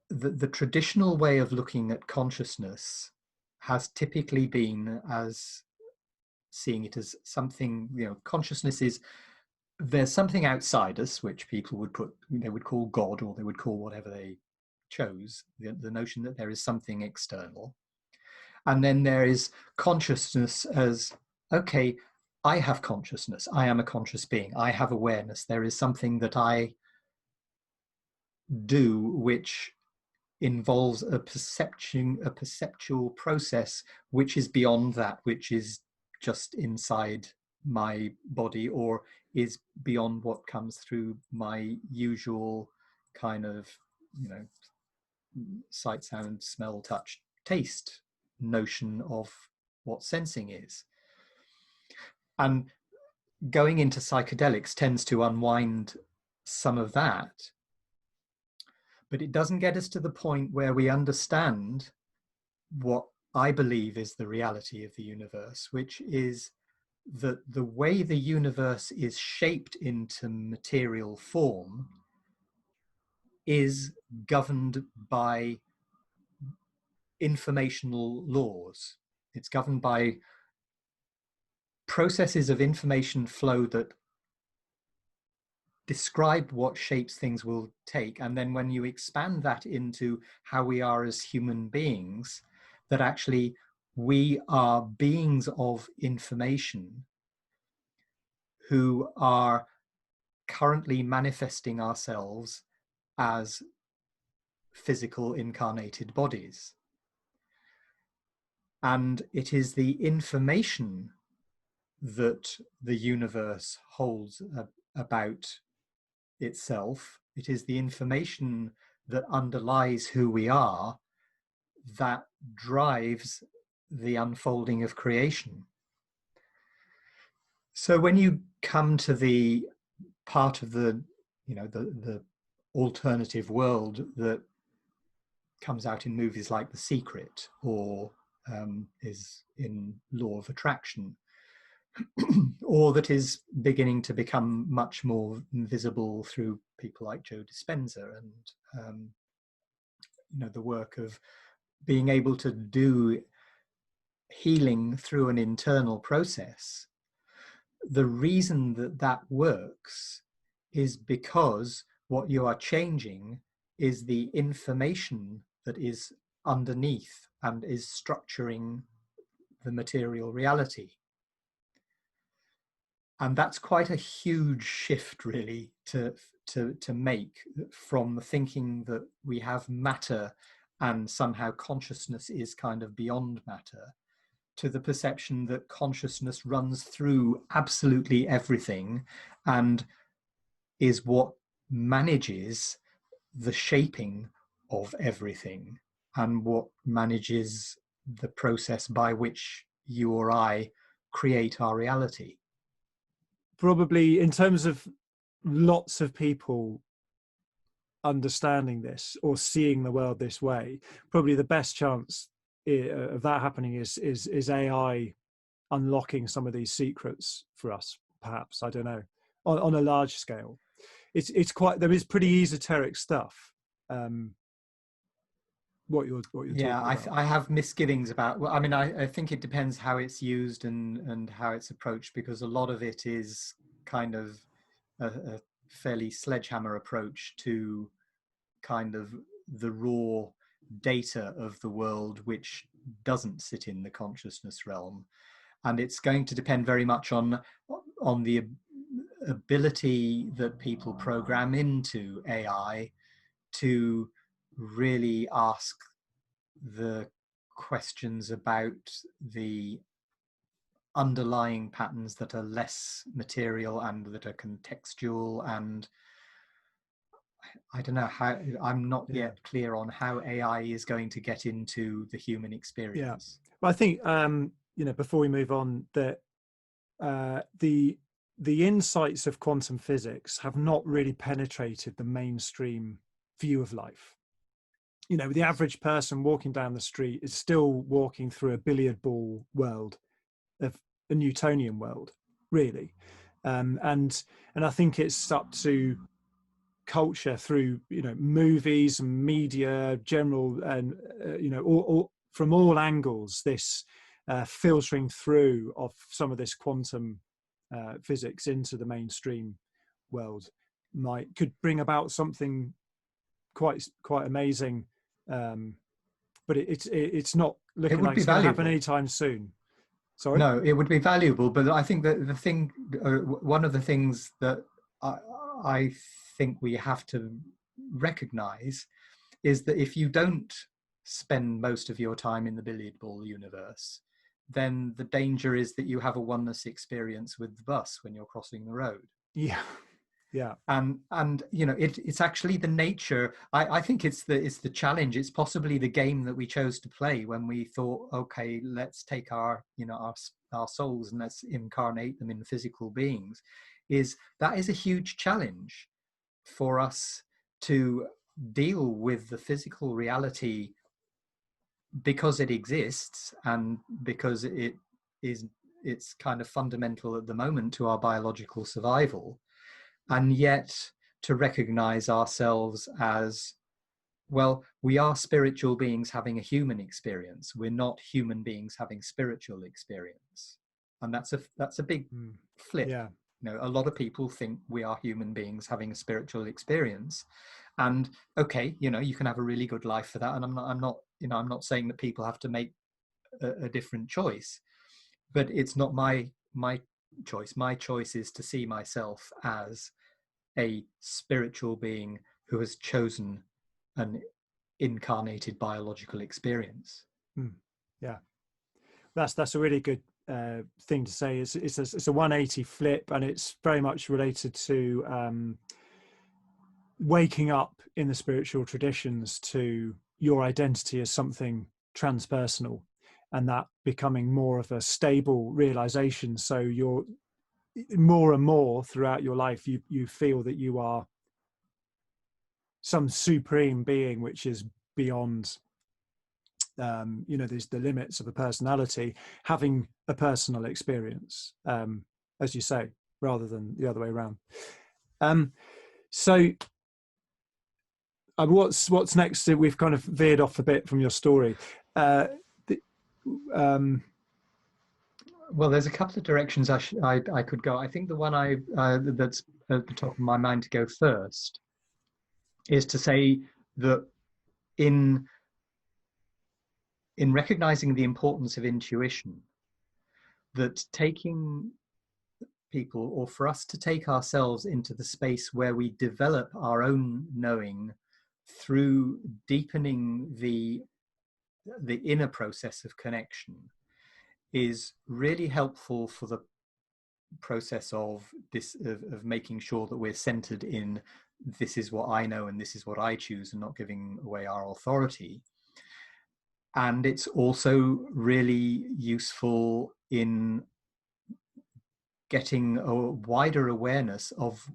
the traditional way of looking at consciousness has typically been as seeing it as something, you know, consciousness is, there's something outside us, which people they would call God, or they would call whatever they chose, the notion that there is something external. And then there is consciousness as, okay, I have consciousness. I am a conscious being. I have awareness. There is something that I do which involves a perceptual process which is beyond that, which is just inside my body, or is beyond what comes through my usual kind of, you know, sight, sound, smell, touch, taste notion of what sensing is. And going into psychedelics tends to unwind some of that, but it doesn't get us to the point where we understand what I believe is the reality of the universe, which is that the way the universe is shaped into material form is governed by informational laws. It's governed by processes of information flow that describe what shapes things will take. And then when you expand that into how we are as human beings, that actually we are beings of information who are currently manifesting ourselves as physical incarnated bodies. And it is the information that the universe holds about itself. It is the information that underlies who we are that drives the unfolding of creation. So when you come to the part of the alternative world that comes out in movies like The Secret, or is in Law of Attraction, or that is beginning to become much more visible through people like Joe Dispenza and the work of being able to do healing through an internal process. The reason that that works is because what you are changing is the information that is underneath and is structuring the material reality. And that's quite a huge shift, really, to make from the thinking that we have matter and somehow consciousness is kind of beyond matter, to the perception that consciousness runs through absolutely everything and is what manages the shaping of everything and what manages the process by which you or I create our reality. Probably in terms of lots of people understanding this or seeing the world this way, probably the best chance of that happening is AI unlocking some of these secrets for us, perhaps. I don't know, on a large scale. It's quite, there is pretty esoteric stuff. What you're talking about. I have misgivings about, well, I mean, I think it depends how it's used and how it's approached, because a lot of it is kind of a fairly sledgehammer approach to kind of the raw data of the world, which doesn't sit in the consciousness realm. And it's going to depend very much on the ability that people program into AI to really ask the questions about the underlying patterns that are less material and that are contextual. And I don't know how, I'm not yet clear on how AI is going to get into the human experience. Yeah, well, I think before we move on, that the insights of quantum physics have not really penetrated the mainstream view of life. The average person walking down the street is still walking through a billiard ball world, of a Newtonian world, really. And I think it's up to culture through movies and media, general, and all from all angles, this filtering through of some of this quantum physics into the mainstream world could bring about something quite amazing. But it's not looking like it's going to happen anytime soon. Sorry? No, it would be valuable, but I think that one of the things that I think we have to recognize is that if you don't spend most of your time in the billiard ball universe, then the danger is that you have a oneness experience with the bus when you're crossing the road. Yeah. And it's actually the nature. I think it's the challenge. It's possibly the game that we chose to play when we thought, okay, let's take our souls and let's incarnate them in physical beings. That is a huge challenge for us to deal with the physical reality, because it exists and because it's kind of fundamental at the moment to our biological survival. And yet to recognize ourselves as, well, we are spiritual beings having a human experience. We're not human beings having spiritual experience. And that's a big flip. Yeah. You know, a lot of people think we are human beings having a spiritual experience. And okay, you know, you can have a really good life for that. And I'm not saying that people have to make a different choice, but it's not my choice. My choice is to see myself as a spiritual being who has chosen an incarnated biological experience. Yeah, that's a really good thing to say. It's a 180 flip, and it's very much related to waking up in the spiritual traditions to your identity as something transpersonal, and that becoming more of a stable realization. So you're more and more throughout your life, you feel that you are some supreme being which is beyond there's the limits of a personality, having a personal experience, as you say, rather than the other way around. So what's next? We've kind of veered off a bit from your story. Well, there's a couple of directions I could go. I think the one that's at the top of my mind to go first is to say that in recognizing the importance of intuition, that taking people, or for us to take ourselves into the space where we develop our own knowing through deepening the inner process of connection, is really helpful for the process of making sure that we're centered in, this is what I know and this is what I choose, and not giving away our authority. And it's also really useful in getting a wider awareness of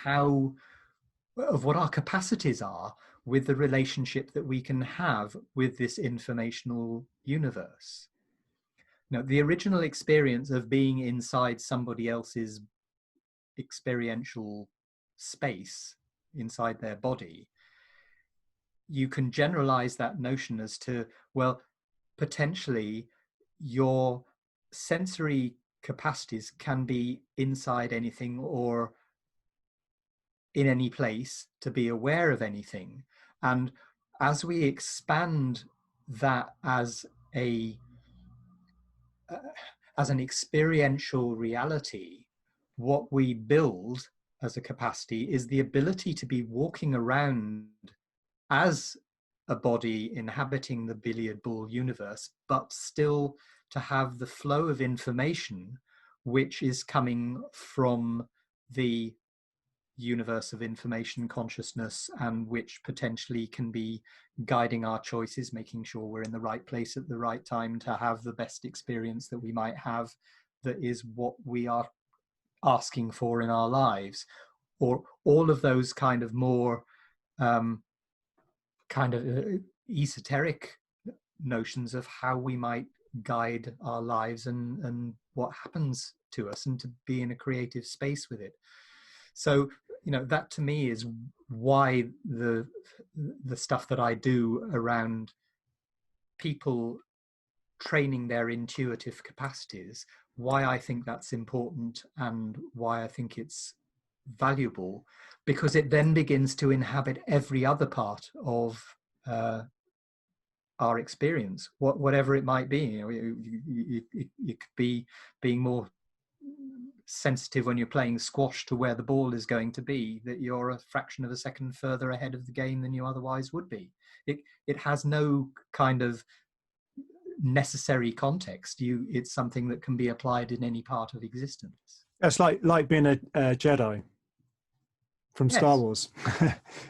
what our capacities are with the relationship that we can have with this informational universe. Now, the original experience of being inside somebody else's experiential space, inside their body, you can generalize that notion as to, well, potentially your sensory capacities can be inside anything or in any place to be aware of anything. And as we expand that as an experiential reality, what we build as a capacity is the ability to be walking around as a body inhabiting the billiard ball universe, but still to have the flow of information which is coming from the universe of information consciousness, and which potentially can be guiding our choices, making sure we're in the right place at the right time to have the best experience that we might have, that is what we are asking for in our lives. Or all of those kind of more esoteric notions of how we might guide our lives and what happens to us, and to be in a creative space with it. So, you know, that to me is why the stuff that I do around people training their intuitive capacities, why I think that's important and why I think it's valuable, because it then begins to inhabit every other part of our experience, whatever it might be. You know, it could be being more sensitive when you're playing squash to where the ball is going to be, that you're a fraction of a second further ahead of the game than you otherwise would be. It has no kind of necessary context. It's something that can be applied in any part of existence. It's like being a Jedi from Star Wars.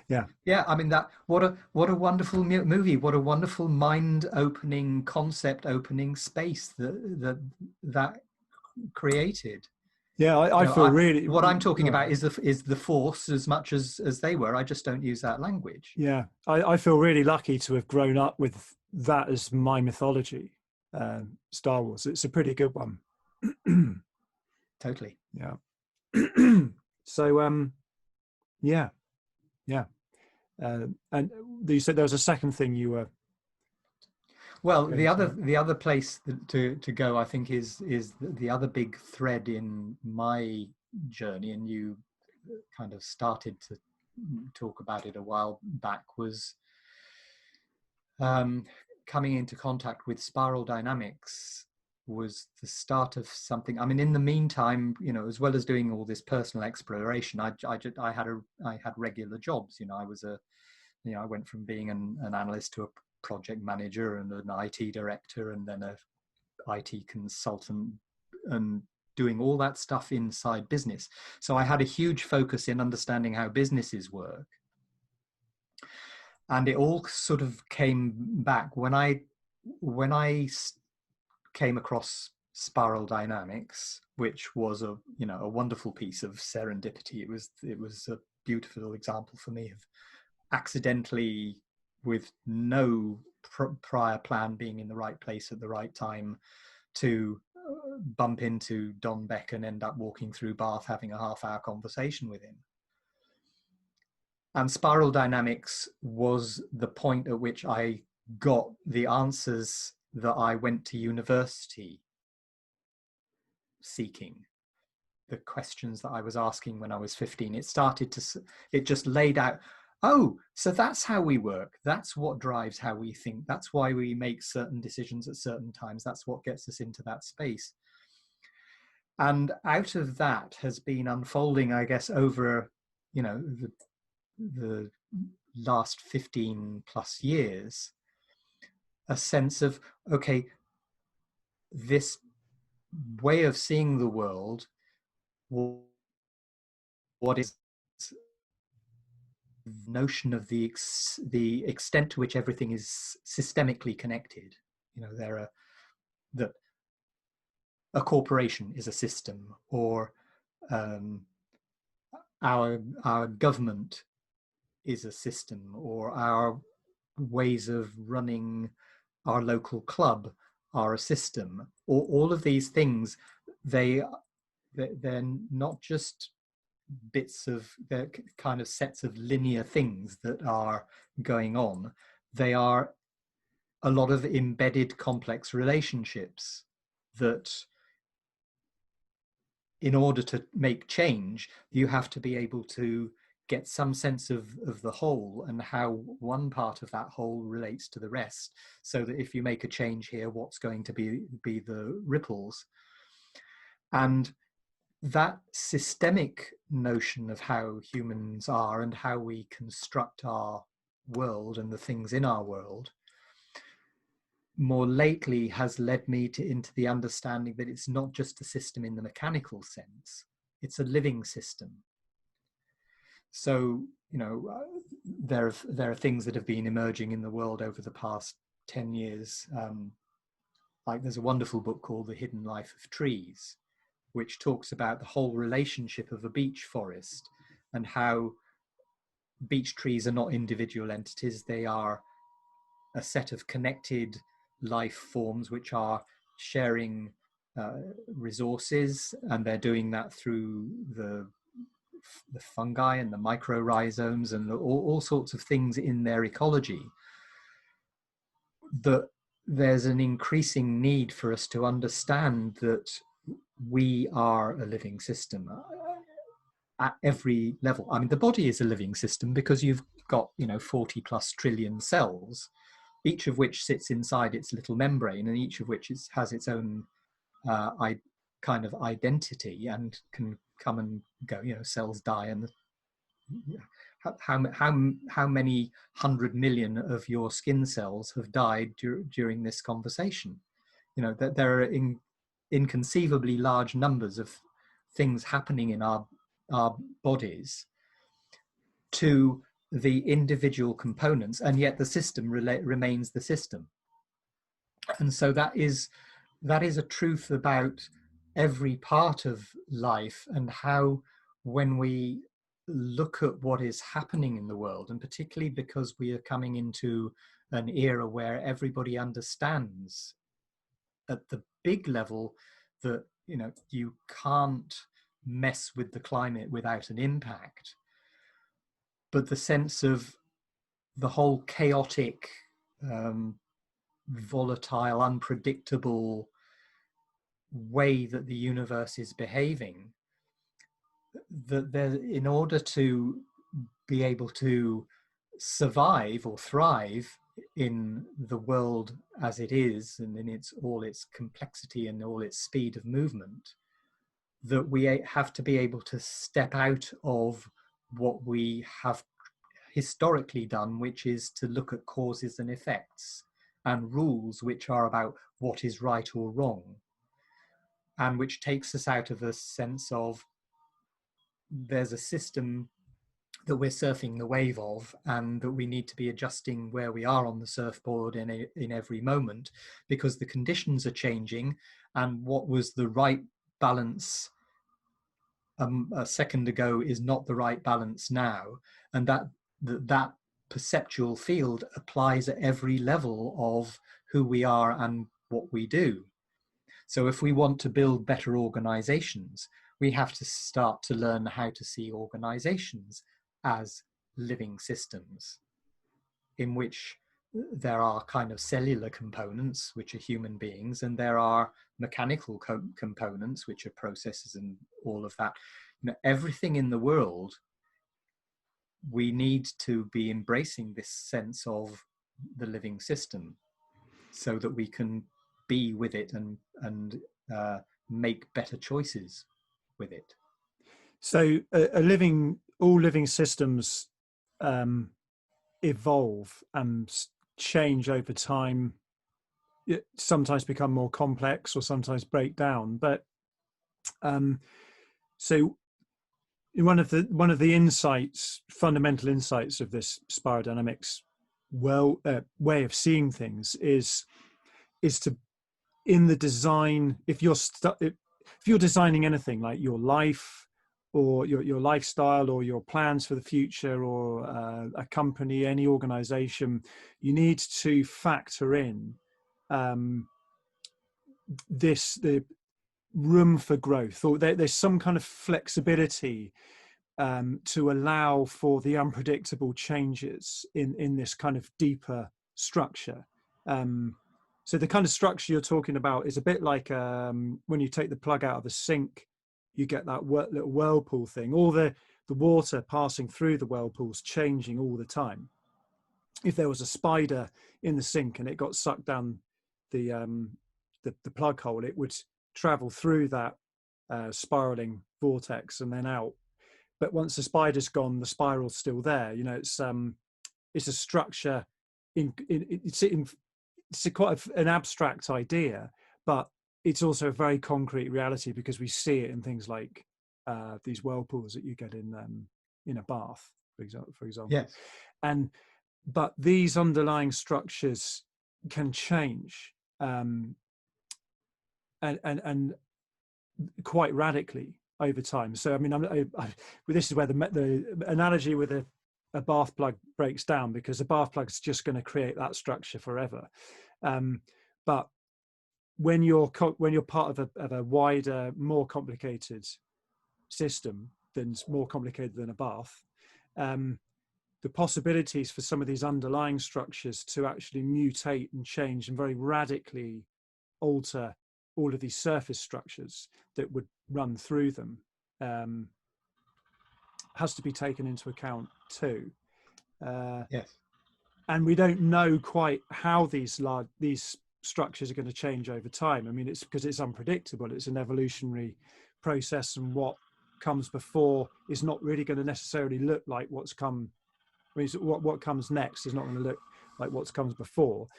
Yeah, I mean, that what a wonderful movie, what a wonderful mind-opening, concept-opening space that created. Yeah, I feel really. What I'm talking about is the Force as much as they were. I just don't use that language. Yeah, I feel really lucky to have grown up with that as my mythology. Star Wars. It's a pretty good one. Totally. Yeah. So Yeah, yeah. And you said there was a second thing you were Well, going to. the other place to go, I think, is the other big thread in my journey, and you kind of started to talk about it a while back, was coming into contact with spiral dynamics was the start of something. I mean, in the meantime, you know, as well as doing all this personal exploration, I had regular jobs. You know, I went from being an analyst to a project manager and an IT director, and then a IT consultant, and doing all that stuff inside business. So I had a huge focus in understanding how businesses work. And it all sort of came back when I came across spiral dynamics, which was a wonderful piece of serendipity. It was a beautiful example for me of accidentally, with no prior plan, being in the right place at the right time to bump into Don Beck and end up walking through Bath having a half-hour conversation with him. And spiral dynamics was the point at which I got the answers that I went to university seeking, the questions that I was asking when I was 15. It just laid out, oh, so that's how we work. That's what drives how we think. That's why we make certain decisions at certain times. That's what gets us into that space. And out of that has been unfolding, I guess, over, you know, the last 15 plus years, a sense of, okay, this way of seeing the world, what is the notion of the extent to which everything is systemically connected. You know, that a corporation is a system, or our government is a system, or our ways of running our local club are a system, or all of these things. They're not just bits of, they're kind of sets of linear things that are going on. They are a lot of embedded complex relationships that, in order to make change, you have to be able to get some sense of the whole and how one part of that whole relates to the rest, so that if you make a change here, what's going to be the ripples. And that systemic notion of how humans are and how we construct our world and the things in our world, more lately has led me into the understanding that it's not just a system in the mechanical sense, it's a living system. So, you know, there are things that have been emerging in the world over the past 10 years. Like there's a wonderful book called The Hidden Life of Trees, which talks about the whole relationship of a beech forest and how beech trees are not individual entities. They are a set of connected life forms which are sharing resources, and they're doing that through the fungi and the mycorrhizomes and all sorts of things in their ecology. That there's an increasing need for us to understand that we are a living system at every level. I mean, the body is a living system because you've got, 40 plus trillion cells, each of which sits inside its little membrane, and each of which has its own kind of identity and can come and go. Cells die, and how many 100 million of your skin cells have died during this conversation? That there are inconceivably large numbers of things happening in our bodies to the individual components, and yet the system remains the system. And so that is a truth about every part of life, and how, when we look at what is happening in the world, and particularly because we are coming into an era where everybody understands at the big level that you can't mess with the climate without an impact. but the sense of the whole chaotic, volatile, unpredictable way that the universe is behaving, that there, in order to be able to survive or thrive in the world as it is, and in all its complexity and all its speed of movement, that we have to be able to step out of what we have historically done, which is to look at causes and effects and rules which are about what is right or wrong, and which takes us out of a sense of there's a system that we're surfing the wave of, and that we need to be adjusting where we are on the surfboard in every moment, because the conditions are changing, and what was the right balance a second ago is not the right balance now, and that perceptual field applies at every level of who we are and what we do. So if we want to build better organizations, we have to start to learn how to see organizations as living systems, in which there are kind of cellular components, which are human beings, and there are mechanical components, which are processes and all of that. You know, everything in the world, we need to be embracing this sense of the living system, so that we can be with it and make better choices with it. So all living systems evolve and change over time. It sometimes become more complex or sometimes break down. But so one of the insights, fundamental insights of this spiral dynamics way of seeing things is to, in the design, if you're designing anything like your life or your lifestyle or your plans for the future, or a company, any organization, you need to factor in the room for growth, or there's some kind of flexibility to allow for the unpredictable changes in this kind of deeper structure. So the kind of structure you're talking about is a bit like when you take the plug out of a sink, you get that little whirlpool thing. All the water passing through the whirlpool's changing all the time. If there was a spider in the sink and it got sucked down the plug hole, it would travel through that spiraling vortex and then out. But once the spider's gone, the spiral's still there. You know, it's a structure. It's quite an abstract idea, but it's also a very concrete reality, because we see it in things like these whirlpools that you get in a bath, for example. Yes. But these underlying structures can change, and quite radically over time. So I mean, this is where the analogy with a bath plug breaks down, because a bath plug is just going to create that structure forever. But when you're part of a wider, more complicated system, that's more complicated than a bath, the possibilities for some of these underlying structures to actually mutate and change and very radically alter all of these surface structures that would run through them has to be taken into account too. Yes. And we don't know quite how these structures are going to change over time. I mean, it's because it's unpredictable. It's an evolutionary process, and what comes before is not really going to necessarily look like what's come. I mean, what comes next is not going to look like what comes before.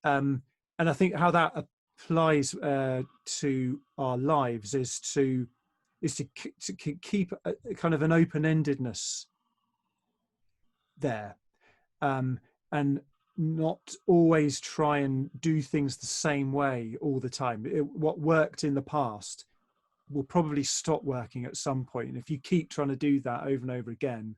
And I think how that applies to our lives is to keep a kind of an open-endedness there, and not always try and do things the same way all the time. What worked in the past will probably stop working at some point. And if you keep trying to do that over and over again,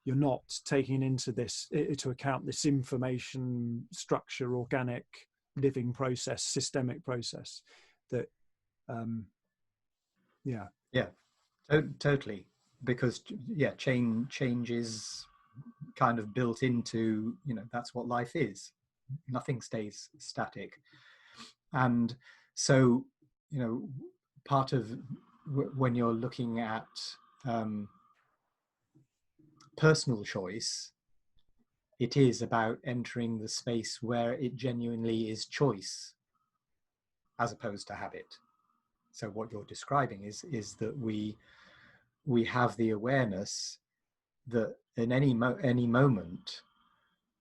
you're not taking into account this information structure, organic living process, systemic process that, totally. because yeah, change is kind of built into, that's what life is. Nothing stays static. And so, part of when you're looking at personal choice, it is about entering the space where it genuinely is choice as opposed to habit. So what you're describing is that we have the awareness that in any moment,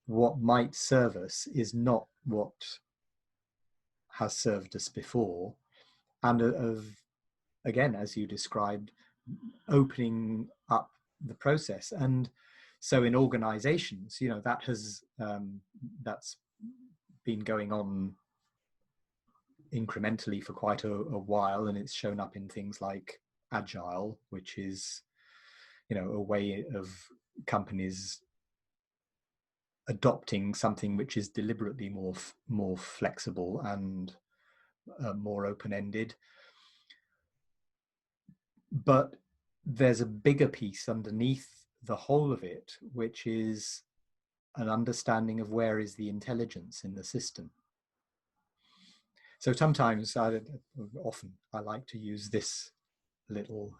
what might serve us is not what has served us before, and of, again, as you described, opening up the process. And so in organizations, that has that's been going on incrementally for quite a while, and it's shown up in things like agile, which is a way of companies adopting something which is deliberately more flexible and more open-ended. But there's a bigger piece underneath the whole of it, which is an understanding of where is the intelligence in the system. So sometimes, often, I like to use this little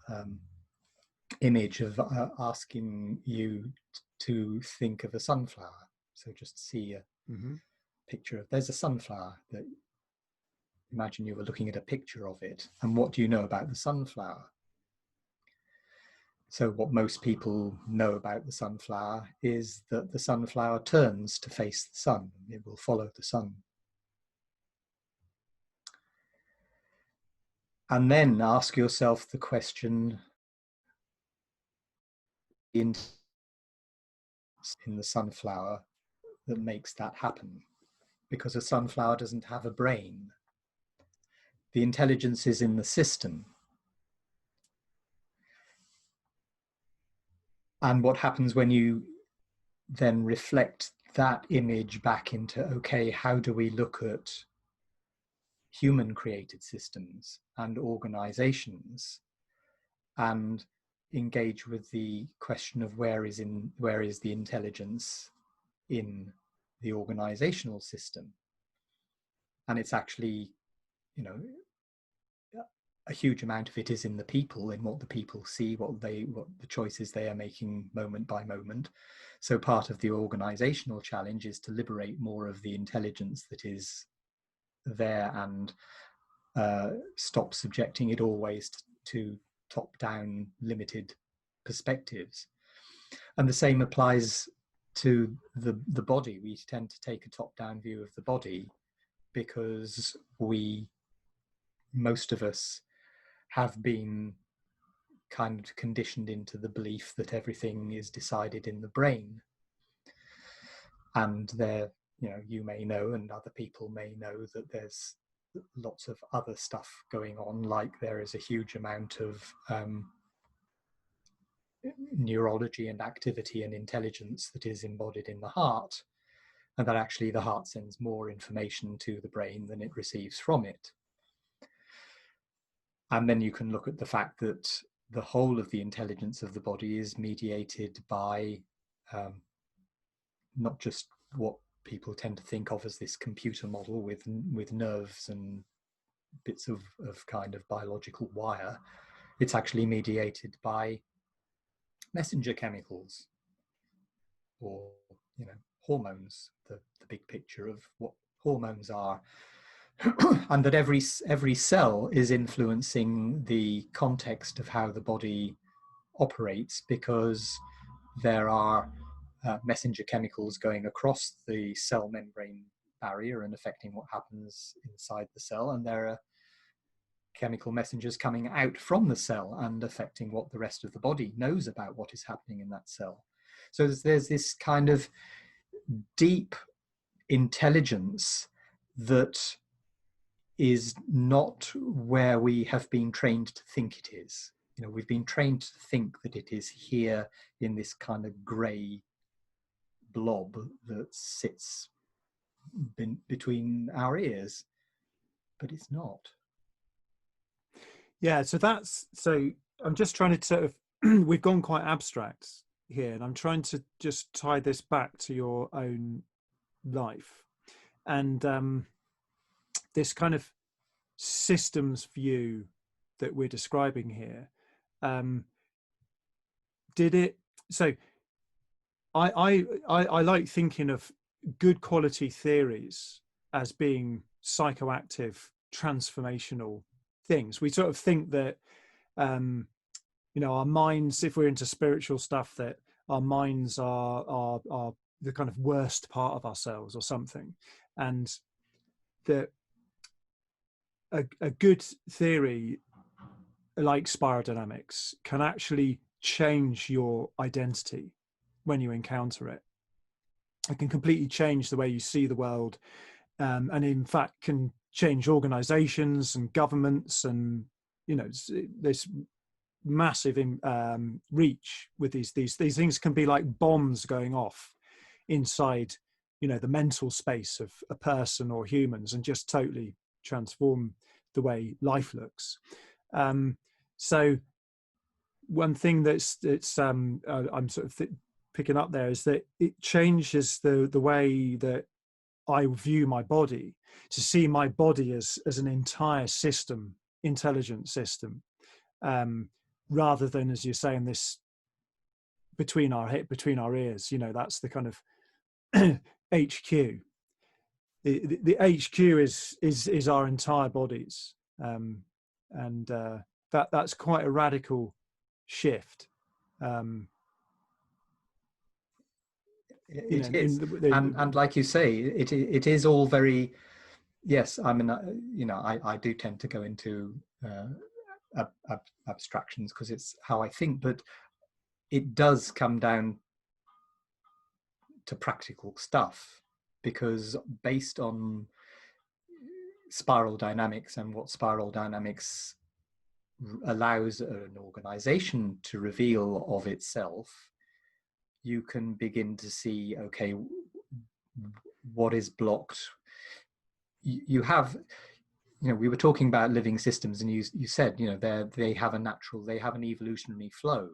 image of asking you to think of a sunflower. So just see a picture of, there's a sunflower. That imagine you were looking at a picture of it, and what do you know about the sunflower? So what most people know about the sunflower is that the sunflower turns to face the sun. It will follow the sun. And then ask yourself the question, in the sunflower that makes that happen, because a sunflower doesn't have a brain. The intelligence is in the system. And what happens when you then reflect that image back into, okay, how do we look at human created systems and organizations and engage with the question of where is the intelligence in the organizational system? And it's actually, a huge amount of it is in the people, in what the people see, what the choices they are making moment by moment. So part of the organizational challenge is to liberate more of the intelligence that is there and stop subjecting it always to top-down limited perspectives. And the same applies to the body. We tend to take a top-down view of the body because most of us have been kind of conditioned into the belief that everything is decided in the brain. And there, you may know, and other people may know, that there's lots of other stuff going on, like there is a huge amount of neurology and activity and intelligence that is embodied in the heart, and that actually the heart sends more information to the brain than it receives from it. And then you can look at the fact that the whole of the intelligence of the body is mediated by not just what people tend to think of as this computer model with nerves and bits of kind of biological wire. It's actually mediated by messenger chemicals, or hormones, the big picture of what hormones are. And that every cell is influencing the context of how the body operates, because there are messenger chemicals going across the cell membrane barrier and affecting what happens inside the cell, and there are chemical messengers coming out from the cell and affecting what the rest of the body knows about what is happening in that cell. So there's this kind of deep intelligence that is not where we have been trained to think it is. We've been trained to think that it is here in this kind of grey blob that sits between our ears, but it's not. Yeah, so I'm just trying to sort of we've gone quite abstract here, and I'm trying to just tie this back to your own life. And this kind of systems view that we're describing here, did it, so I like thinking of good quality theories as being psychoactive, transformational things. We sort of think that, our minds, if we're into spiritual stuff, that our minds are the kind of worst part of ourselves or something, and that a good theory like spiral dynamics can actually change your identity when you encounter it. It can completely change the way you see the world, and in fact can change organizations and governments, and this massive reach with these things can be like bombs going off inside the mental space of a person or humans, and just totally transform the way life looks. So one thing that's I'm sort of picking up there is that it changes the way that I view my body, to see my body as an entire system, intelligent system, rather than, as you're saying, this between our ears. That's the kind of HQ. The HQ is our entire bodies, and that's quite a radical shift. It is, and like you say, it is all very, yes. I mean, I do tend to go into abstractions because it's how I think, but it does come down to practical stuff, because based on spiral dynamics and what spiral dynamics allows an organization to reveal of itself, you can begin to see, okay, what is blocked. You have, we were talking about living systems, and you said, they have an evolutionary flow,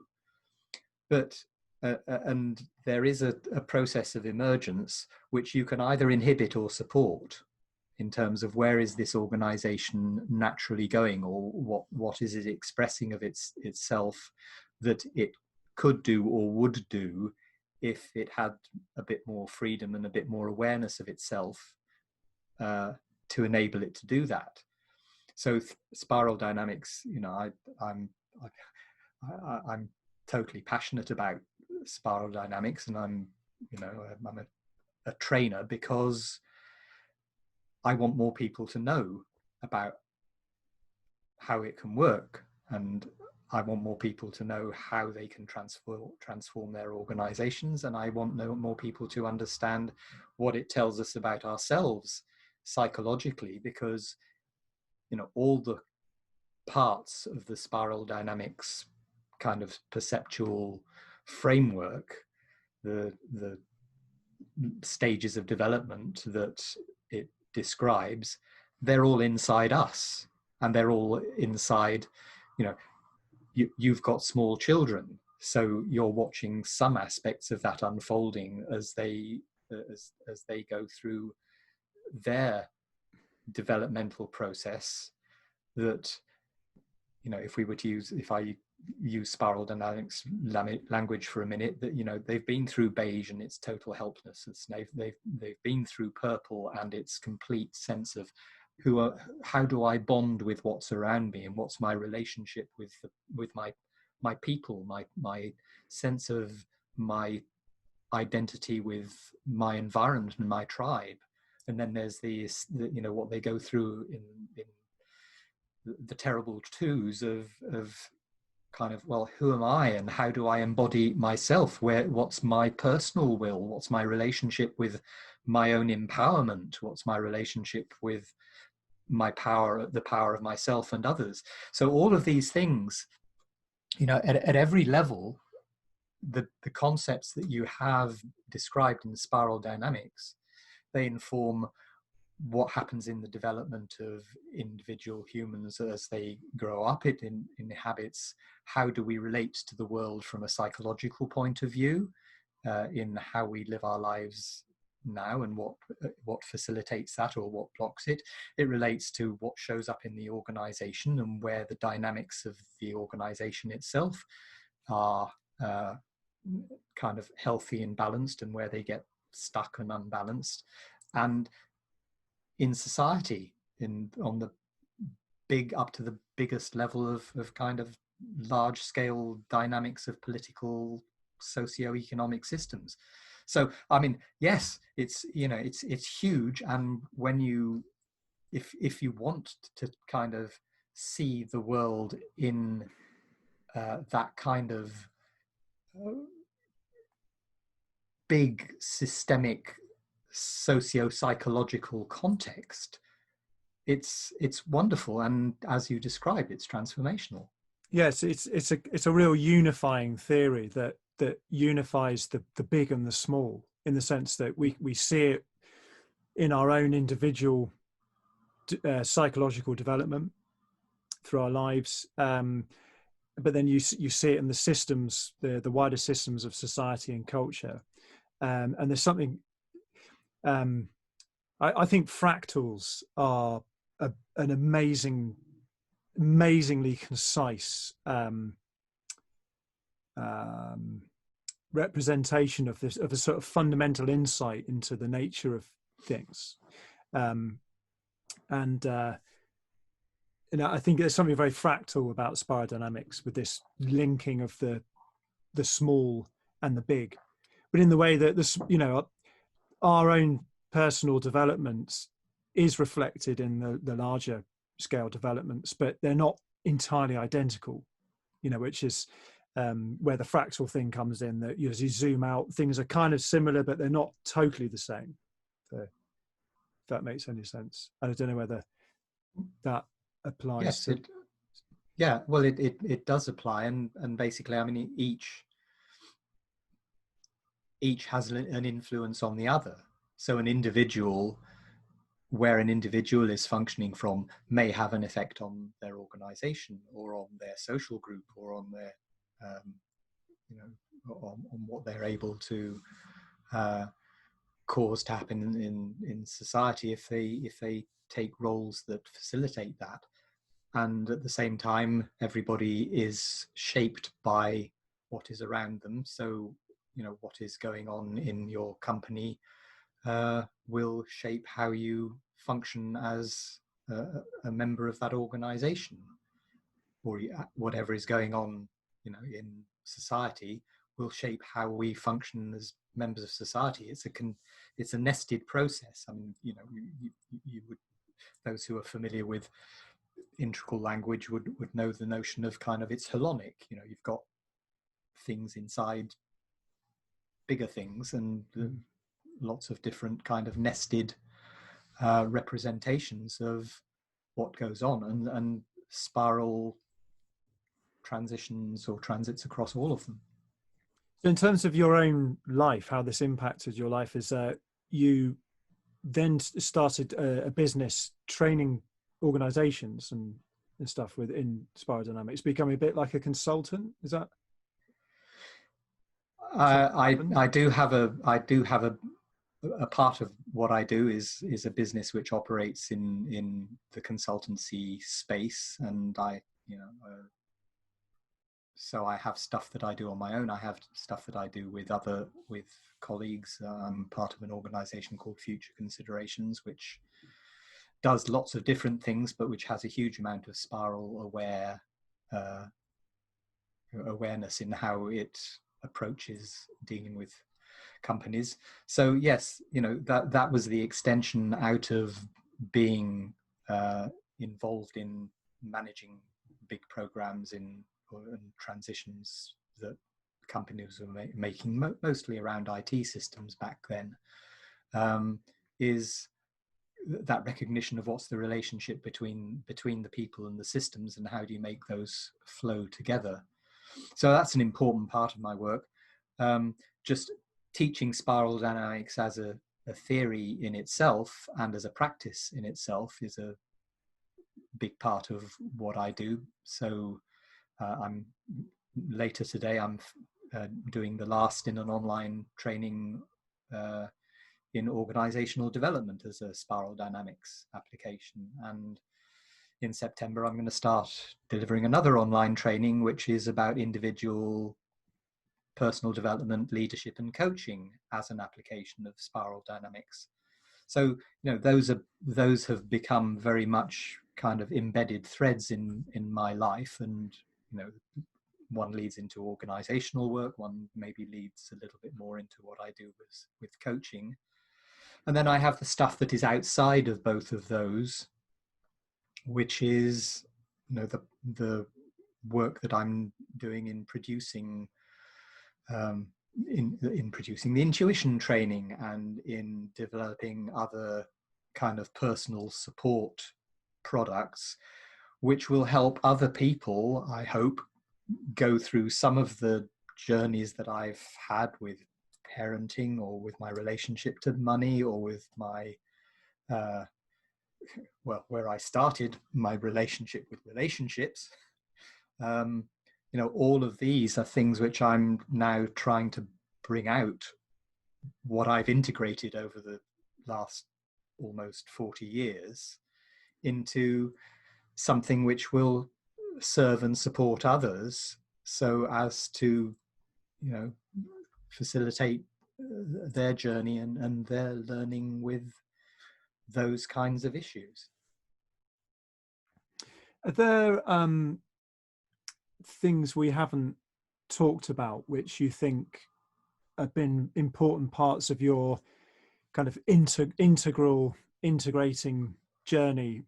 but and there is a process of emergence which you can either inhibit or support, in terms of where is this organization naturally going, or what is it expressing of itself that it could do or would do if it had a bit more freedom and a bit more awareness of itself to enable it to do that. So spiral dynamics, I'm totally passionate about spiral dynamics, and I'm a trainer because I want more people to know about how it can work, and I want more people to know how they can transform their organizations, and I want more people to understand what it tells us about ourselves psychologically, because all the parts of the spiral dynamics kind of perceptual framework, the stages of development that it describes, they're all inside us, and they're all inside, you've got small children, so you're watching some aspects of that unfolding as they go through their developmental process. That if I use spiral dynamics language for a minute, that they've been through beige and its total helplessness. They've been through purple and its complete sense of how do I bond with what's around me, and what's my relationship with my people, my sense of my identity with my environment and my tribe. And then there's what they go through in the terrible twos of kind of, well, who am I, and how do I embody myself? What's my personal will? What's my relationship with my own empowerment? What's my relationship with my power, the power of myself and others? So all of these things, at every level, the concepts that you have described in spiral dynamics, they inform what happens in the development of individual humans as they grow up in habits. How do we relate to the world from a psychological point of view, in how we live our lives now, and what facilitates that or what blocks it. It relates to what shows up in the organization and where the dynamics of the organization itself are kind of healthy and balanced, and where they get stuck and unbalanced. And in society, on the big, up to the biggest level of kind of large scale dynamics of political socio-economic systems. So I mean, yes, it's huge. And when you, if you want to kind of see the world in that kind of big systemic socio-psychological context, it's wonderful, and as you described, it's transformational. Yes, it's a real unifying theory that unifies the big and the small, in the sense that we see it in our own individual psychological development through our lives, but then you see it in the systems, the wider systems of society and culture, and there's something. I think fractals are an amazingly concise representation of a sort of fundamental insight into the nature of things, and I think there's something very fractal about spiral dynamics, with this linking of the small and the big, but in the way that our own personal development is reflected in the larger scale developments, but they're not entirely identical, which is where the fractal thing comes in, that as you zoom out, things are kind of similar, but they're not totally the same. So, if that makes any sense. And I don't know whether that applies. Yes, to... it does apply. And basically, I mean, each has an influence on the other. So an individual, where an individual is functioning from, may have an effect on their organization or on their social group or on their on what they're able to cause to happen in society if they take roles that facilitate that. And at the same time, everybody is shaped by what is around them. So what is going on in your company will shape how you function as a member of that organization, or whatever is going on in society will shape how we function as members of society. It's a nested process. I mean, you would, those who are familiar with integral language would know the notion of kind of, it's holonic. You've got things inside bigger things, and lots of different kind of nested representations of what goes on, and spiral transitions or transits across all of them. So in terms of your own life, how this impacted your life is you then started a business training organizations and stuff within spiral dynamics, becoming a bit like a consultant. Is that? I do have a part of what I do is a business which operates in the consultancy space, and so I have stuff that I do on my own. I have stuff that I do with colleagues. I'm part of an organization called Future Considerations, which does lots of different things, but which has a huge amount of spiral awareness in how it approaches dealing with companies. So yes, that was the extension out of being involved in managing big programs and transitions that companies were making, mostly around IT systems back then, is that recognition of what's the relationship between the people and the systems, and how do you make those flow together. So that's an important part of my work. Just teaching spiral dynamics as a theory in itself and as a practice in itself is a big part of what I do. So I'm later today, I'm doing the last in an online training in organizational development as a spiral dynamics application. And in September, I'm going to start delivering another online training, which is about individual personal development, leadership, and coaching as an application of spiral dynamics. So, those have become very much kind of embedded threads in my life. And, one leads into organizational work, one maybe leads a little bit more into what I do with coaching. And then I have the stuff that is outside of both of those, which is, the work that I'm doing in producing in producing the intuition training and in developing other kind of personal support products, which will help other people, I hope, go through some of the journeys that I've had with parenting, or with my relationship to money, or with my where I started my relationship with relationships. All of these are things which I'm now trying to bring out, what I've integrated over the last almost 40 years into something which will serve and support others, so as to, facilitate their journey and their learning with those kinds of issues. Are there things we haven't talked about which you think have been important parts of your kind of integrating journey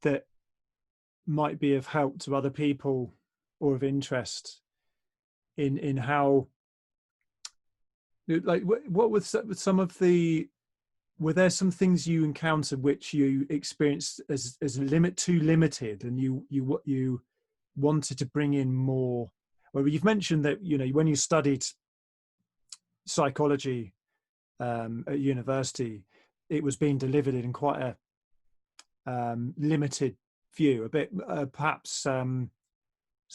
that might be of help to other people or of interest in how, like, what was some of the, were there some things you encountered which you experienced as too limited, and you wanted to bring in more? Well, you've mentioned that, when you studied psychology at university, it was being delivered in quite a limited view, a bit perhaps sort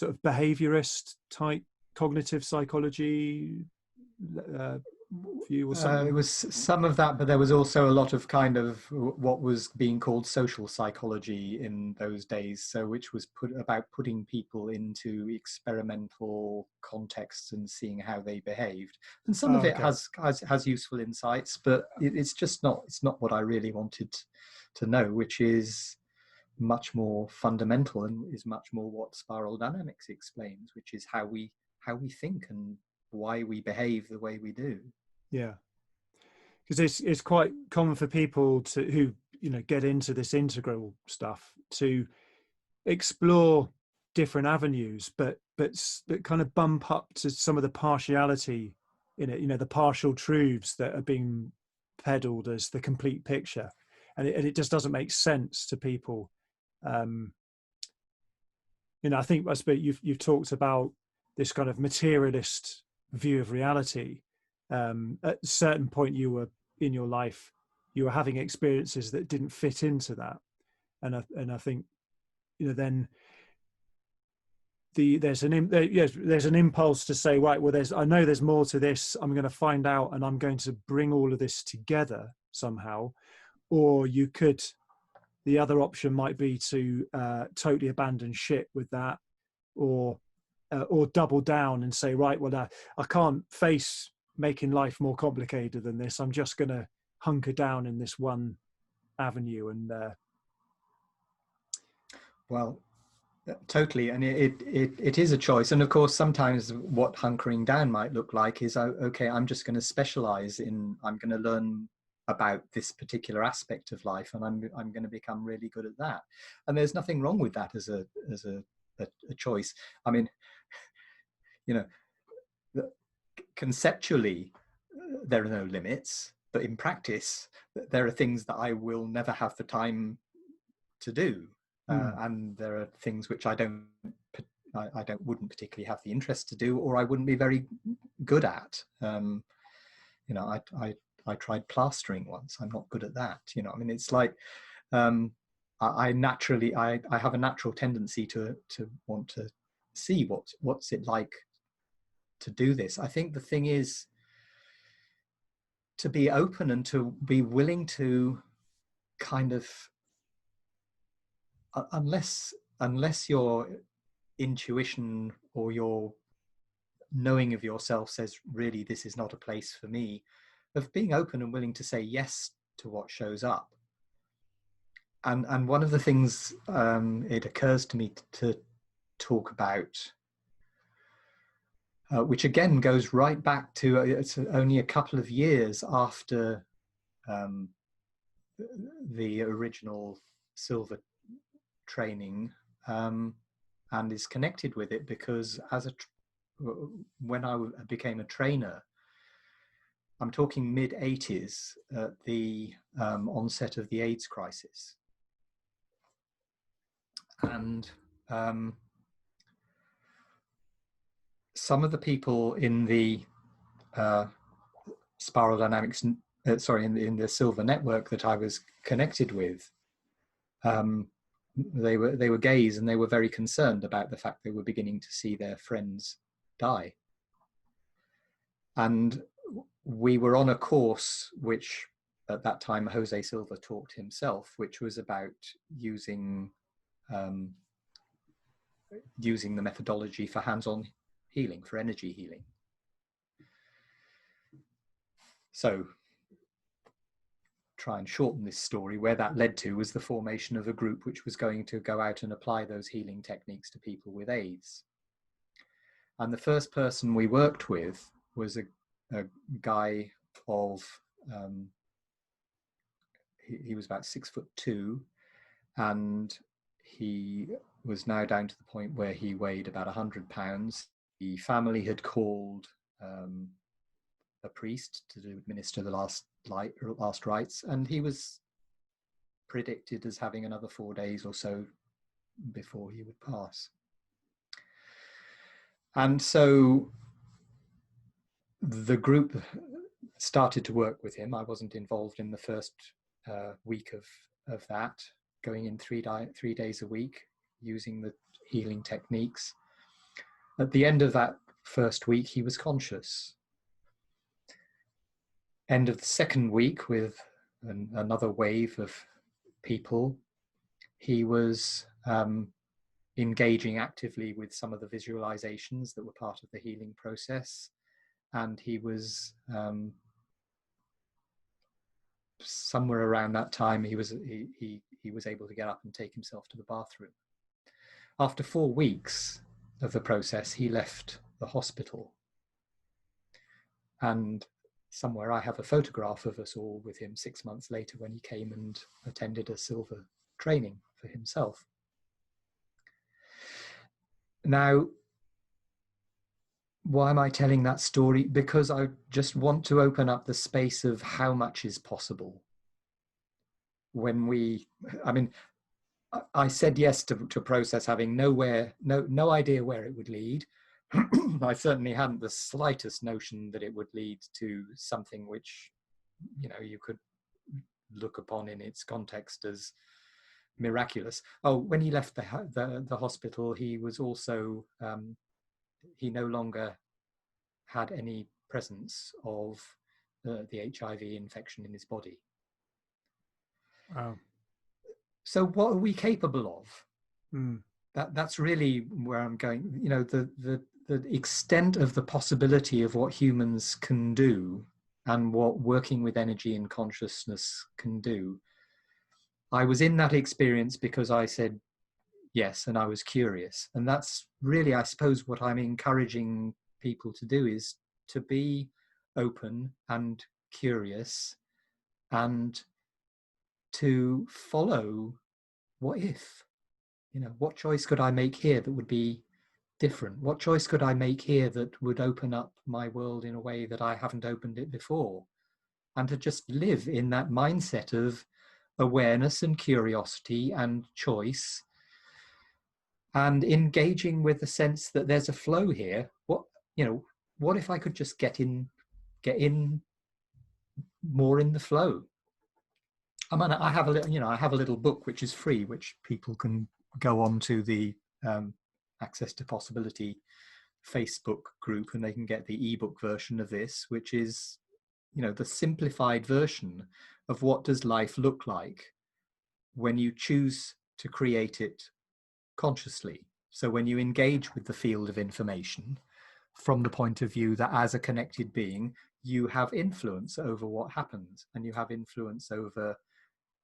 of behaviorist type cognitive psychology view or something. It was some of that, but there was also a lot of kind of what was being called social psychology in those days, so which was about putting people into experimental contexts and seeing how they behaved. And some of it has useful insights, but it's not what I really wanted to know, which is much more fundamental and is much more what spiral dynamics explains, which is how we think and why we behave the way we do. Yeah, because it's quite common for people who get into this integral stuff to explore different avenues, but that kind of bump up to some of the partiality in it, the partial truths that are being peddled as the complete picture, and it just doesn't make sense to people. I think, I suppose you've talked about this kind of materialist view of reality. At a certain point you were in your life, you were having experiences that didn't fit into that, and I think then there's an impulse to say, right, well, I know there's more to this, I'm going to find out, and I'm going to bring all of this together somehow. Or the other option might be to totally abandon shit with that, or double down and say, right, well, I can't face making life more complicated than this. I'm just going to hunker down in this one avenue. And well, totally. And it is a choice. And of course, sometimes what hunkering down might look like is, okay, I'm just going to specialize I'm going to learn about this particular aspect of life, and I'm going to become really good at that. And there's nothing wrong with that as a choice. I mean, conceptually, there are no limits, but in practice, there are things that I will never have the time to do, and there are things which I wouldn't particularly have the interest to do, or I wouldn't be very good at. I tried plastering once. I'm not good at that. You know, I mean, it's like, I naturally, I have a natural tendency to want to see what's it like to do this. I think the thing is to be open and to be willing to kind of, unless your intuition or your knowing of yourself says, really, this is not a place for me, of being open and willing to say yes to what shows up. And one of the things it occurs to me to talk about, which again goes right back to it's only a couple of years after the original Silva training, and is connected with it because when I became a trainer, I'm talking mid-80s, at the onset of the AIDS crisis. And some of the people in the spiral dynamics, in the Silva network that I was connected with, they were gays, and they were very concerned about the fact they were beginning to see their friends die. And we were on a course which at that time Jose Silva taught himself, which was about using the methodology for hands-on healing, for energy healing. So, try and shorten this story, where that led to was the formation of a group which was going to go out and apply those healing techniques to people with AIDS. And the first person we worked with was a guy of, he was about 6'2", and he was now down to the point where he weighed about 100 pounds. The family had called a priest to administer the last rites, and he was predicted as having another 4 days or so before he would pass. And so the group started to work with him. I wasn't involved in the first week of that, going in 3 days a week, using the healing techniques. At the end of that first week, he was conscious. End of the second week, with another wave of people, he was engaging actively with some of the visualizations that were part of the healing process, and he was somewhere around that time he was able to get up and take himself to the bathroom. After 4 weeks of the process, he left the hospital, and somewhere I have a photograph of us all with him 6 months later when he came and attended a Silva training for himself. Now, why am I telling that story? Because I just want to open up the space of how much is possible. I said yes to process, having no idea where it would lead. I certainly hadn't the slightest notion that it would lead to something which, you could look upon in its context as miraculous. Oh, when he left the hospital, he was also, he no longer had any presence of the HIV infection in his body. Wow. So what are we capable of? Mm. That's really where I'm going. The extent of the possibility of what humans can do and what working with energy and consciousness can do. I was in that experience because I said yes, and I was curious. And that's really, I suppose, what I'm encouraging people to do, is to be open and curious and to follow what if. What choice could I make here that would be different? What choice could I make here that would open up my world in a way that I haven't opened it before? And to just live in that mindset of awareness and curiosity and choice, and engaging with the sense that there's a flow here. What if I could just get in more in the flow. I mean, I have a little, I have a little book which is free, which people can go on to the Access to Possibility Facebook group, and they can get the ebook version of this, which is, the simplified version of what does life look like when you choose to create it consciously. So when you engage with the field of information from the point of view that as a connected being, you have influence over what happens, and you have influence over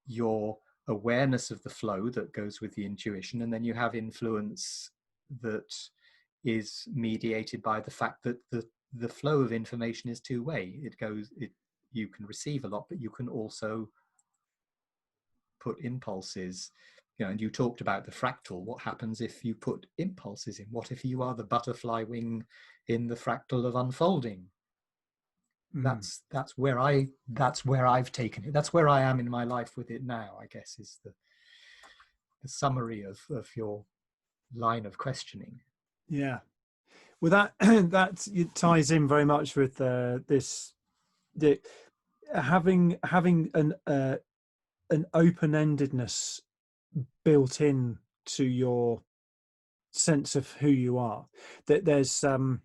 your awareness of the flow that goes with the intuition, and then you have influence that is mediated by the fact that the flow of information is two-way. You can receive a lot, but you can also put impulses, and you talked about the fractal. What happens if you put impulses in? What if you are the butterfly wing in the fractal of unfolding? That's where I've taken it. That's where I am in my life with it now, I guess, is the summary of your line of questioning. Yeah. Well, that ties in very much with having an open-endedness built in to your sense of who you are. That there's the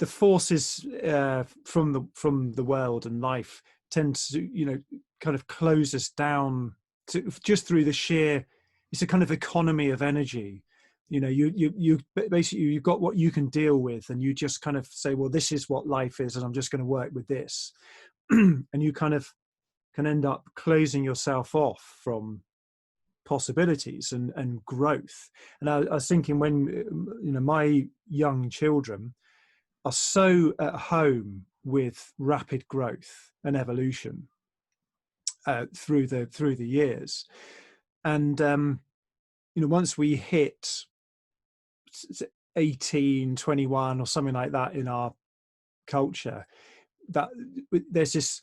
forces from the world and life tend to kind of close us down to just through the sheer. It's a kind of economy of energy. You basically, you've got what you can deal with, and you just kind of say, well, this is what life is, and I'm just going to work with this. And you kind of can end up closing yourself off from possibilities and growth. And I was thinking, when my young children are so at home with rapid growth and evolution through the years, and once we hit 18, 21 or something like that in our culture, that there's this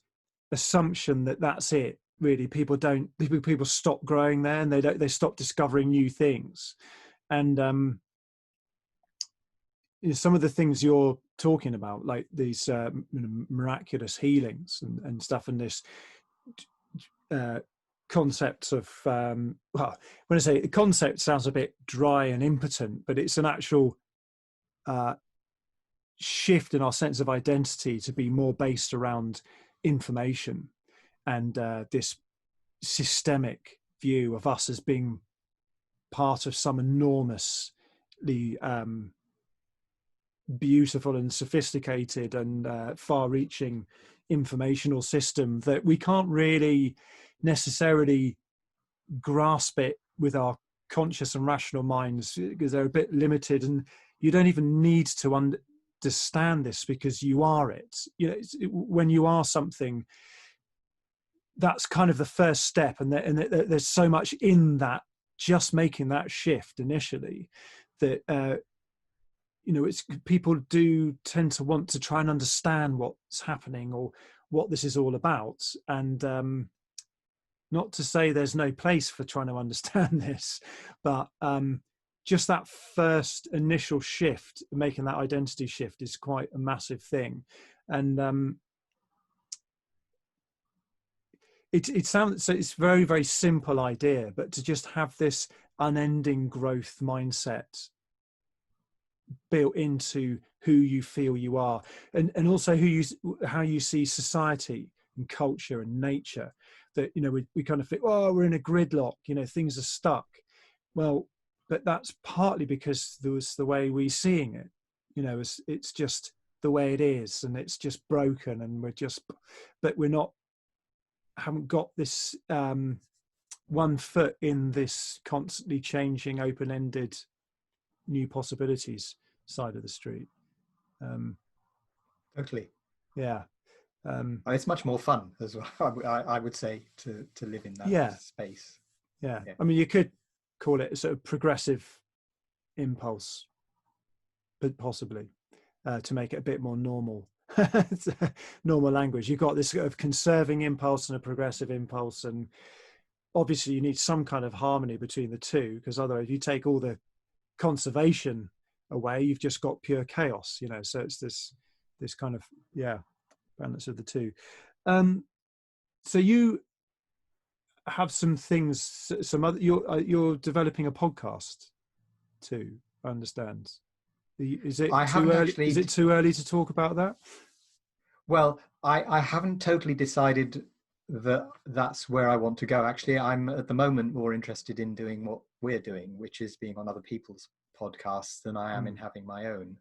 assumption that that's it. Really, people stop growing there, and they stop discovering new things. And some of the things you're talking about, like these miraculous healings and stuff, and this concept of when I say the concept sounds a bit dry and impotent, but it's an actual shift in our sense of identity to be more based around information and this systemic view of us as being part of some enormously beautiful and sophisticated and far-reaching informational system that we can't really necessarily grasp it with our conscious and rational minds, because they're a bit limited, and you don't even need to understand this because you are it. When you are something, that's kind of the first step, and there's so much in that, just making that shift initially, that it's people do tend to want to try and understand what's happening or what this is all about, and not to say there's no place for trying to understand this, but just that first initial shift, making that identity shift, is quite a massive thing. And it sounds, so it's a very, very simple idea, but to just have this unending growth mindset built into who you feel you are, and also how you see society and culture and nature, that we kind of think, oh, we're in a gridlock, things are stuck. Well, but that's partly because there was the way we're seeing it. It's just the way it is, and it's just broken, and but we're not, haven't got this one foot in this constantly changing, open-ended new possibilities side of the street. Totally. Yeah. It's much more fun as well, I would say, to live in that space. Yeah. I mean, you could call it a sort of progressive impulse, but possibly to make it a bit more normal. Normal language. You've got this sort of conserving impulse and a progressive impulse, and obviously you need some kind of harmony between the two, because otherwise, if you take all the conservation away, you've just got pure chaos. So it's this kind of balance of the two. So you have some things, some other. You're developing a podcast too. I understand. Is it I too haven't early? actually. Is it too early to talk about that? Well, I haven't totally decided that that's where I want to go. Actually, I'm at the moment more interested in doing what we're doing, which is being on other people's podcasts than I am in having my own.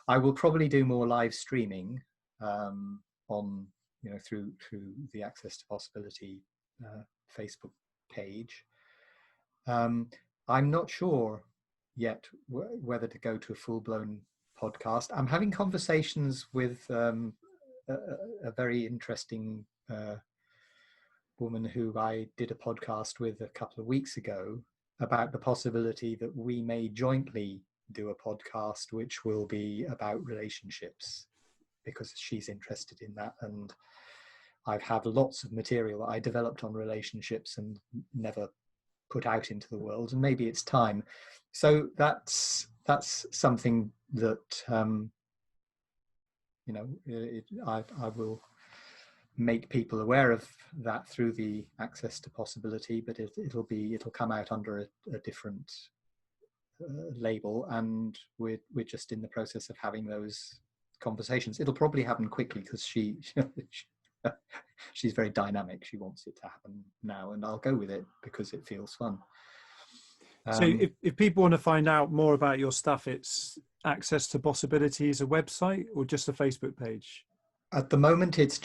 I will probably do more live streaming on, through the Access to Possibility Facebook page. I'm not sure yet whether to go to a full-blown podcast. I'm having conversations with a very interesting woman who I did a podcast with a couple of weeks ago about the possibility that we may jointly do a podcast which will be about relationships, because she's interested in that, and I've had lots of material that I developed on relationships and never put out into the world, and maybe it's time. So that's something that I will make people aware of that through the Access to Possibility, but it'll come out under a different label, and we're just in the process of having those conversations. It'll probably happen quickly because she's very dynamic. She wants it to happen now, and I'll go with it because it feels fun. So if people want to find out more about your stuff, it's Access to Possibilities, a website or just a Facebook page? At the moment, it's a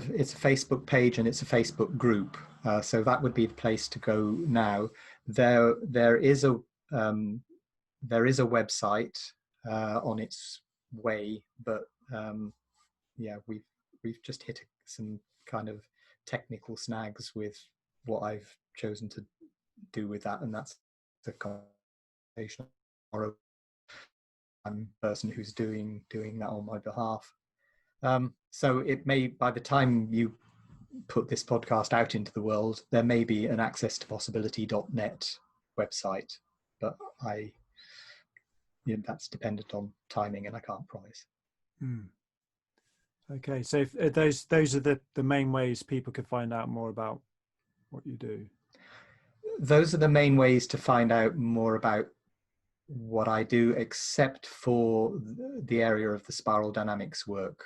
Facebook page and it's a Facebook group. So that would be the place to go now. There is a website on its way, but we've just hit some kind of technical snags with what I've chosen to do with that, and that's the conversation or a person who's doing that on my behalf. So it may, by the time you put this podcast out into the world, there may be an access to possibility.net website, but that's dependent on timing, and I can't promise. Okay, so if, those are the main ways people can find out more about what you do. Those are the main ways to find out more about what I do, except for the area of the spiral dynamics work,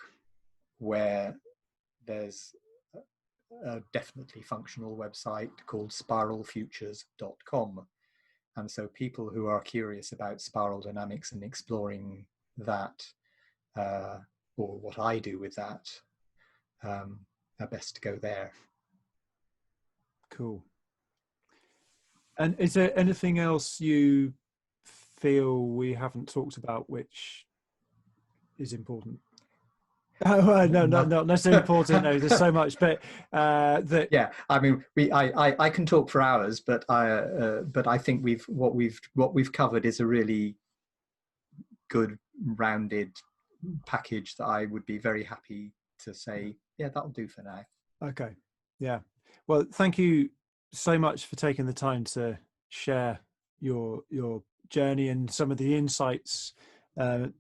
where there's a definitely functional website called spiralfutures.com. And so people who are curious about spiral dynamics and exploring that, or what I do with that, are best to go there. Cool. And is there anything else you feel we haven't talked about which is important? Oh, no, not necessarily important. No, there's so much, but that. Yeah, I mean, I can talk for hours, but I think what we've covered is a really good rounded package that I would be very happy to say, yeah, that'll do for now. Okay, yeah. Well, thank you so much for taking the time to share your journey and some of the insights that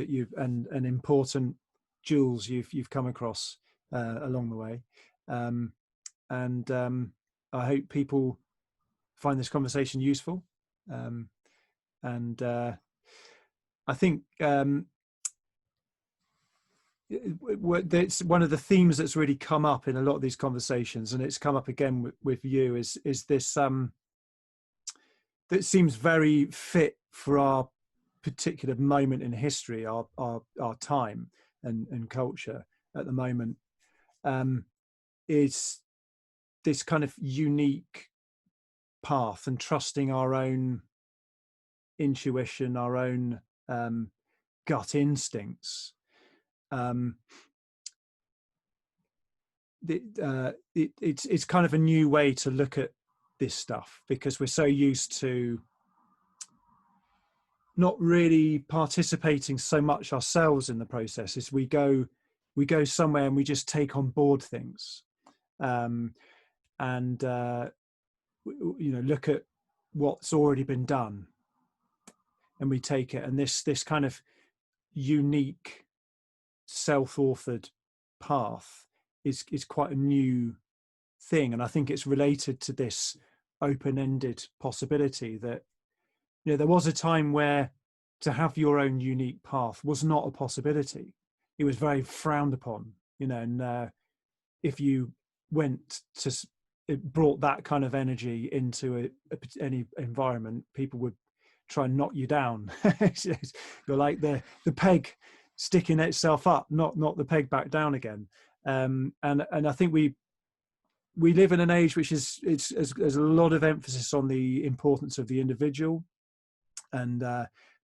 you've and important jewels you've come across along the way, and I hope people find this conversation useful, and I think it's one of the themes that's really come up in a lot of these conversations, and it's come up again with you, is this that seems very fit for our particular moment in history, our time and culture at the moment, is this kind of unique path and trusting our own intuition, our own gut instincts. It's kind of a new way to look at this stuff, because we're so used to not really participating so much ourselves in the process. Is we go somewhere and we just take on board things, and look at what's already been done, and we take it. And this kind of unique self-authored path is quite a new thing, and I think it's related to this open-ended possibility that, you know, there was a time where to have your own unique path was not a possibility. It was very frowned upon, you know, and if you went to, it brought that kind of energy into any environment, people would try and knock you down. You're like the peg sticking itself up, not the peg back down again. And I think we live in an age which is, there's a lot of emphasis on the importance of the individual, and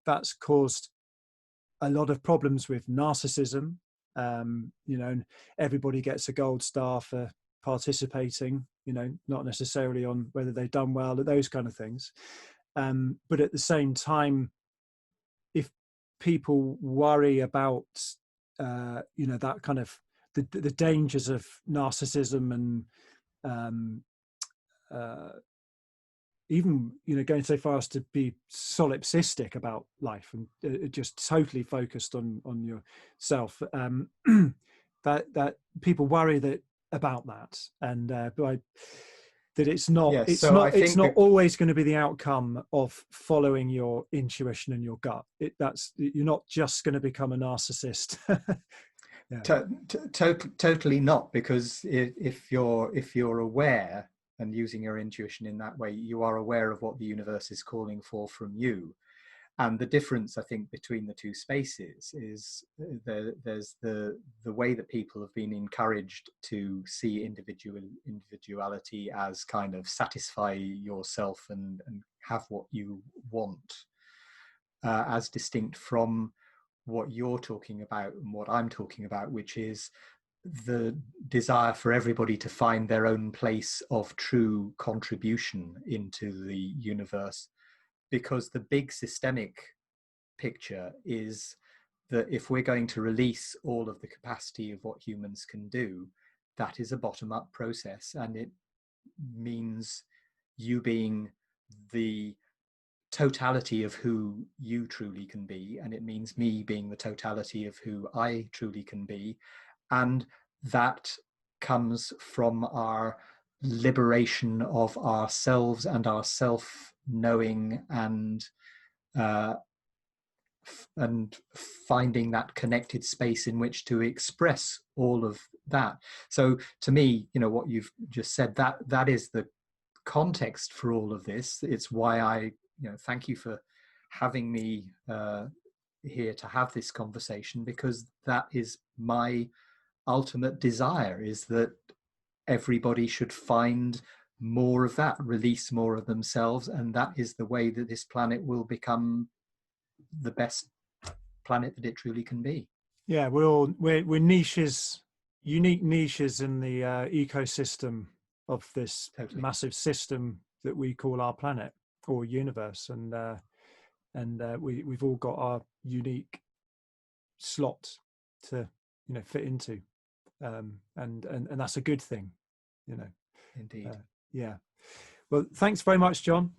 that's caused a lot of problems with narcissism. You know, and everybody gets a gold star for participating, you know, not necessarily on whether they've done well or those kind of things. But at the same time, if people worry about, you know, that kind of the dangers of narcissism and even, you know, going so far as to be solipsistic about life and just totally focused on yourself, that people worry that about that, and that it's not, Yes, it's so not, I think it's not always going to be the outcome of following your intuition and your gut. That's, you're not just going to become a narcissist. Yeah. Totally not, because if you're aware and using your intuition in that way, you are aware of what the universe is calling for from you. And the difference, I think, between the two spaces is there's the way that people have been encouraged to see individuality as kind of satisfy yourself and have what you want, as distinct from what you're talking about and what I'm talking about, which is the desire for everybody to find their own place of true contribution into the universe. Because the big systemic picture is that if we're going to release all of the capacity of what humans can do, that is a bottom-up process, and it means you being the totality of who you truly can be, and it means me being the totality of who I truly can be, and that comes from our liberation of ourselves and our self-knowing, and finding that connected space in which to express all of that. So to me, you know, what you've just said, that is the context for all of this. It's why I, you know, thank you for having me here to have this conversation, because that is my ultimate desire, is that everybody should find more of that, release more of themselves, and that is the way that this planet will become the best planet that it truly can be. Yeah, we're niches, unique niches in the ecosystem of this massive system that we call our planet or universe, and we've all got our unique slot to, you know, fit into, and that's a good thing, you know. Indeed. Yeah. Well, thanks very much, John.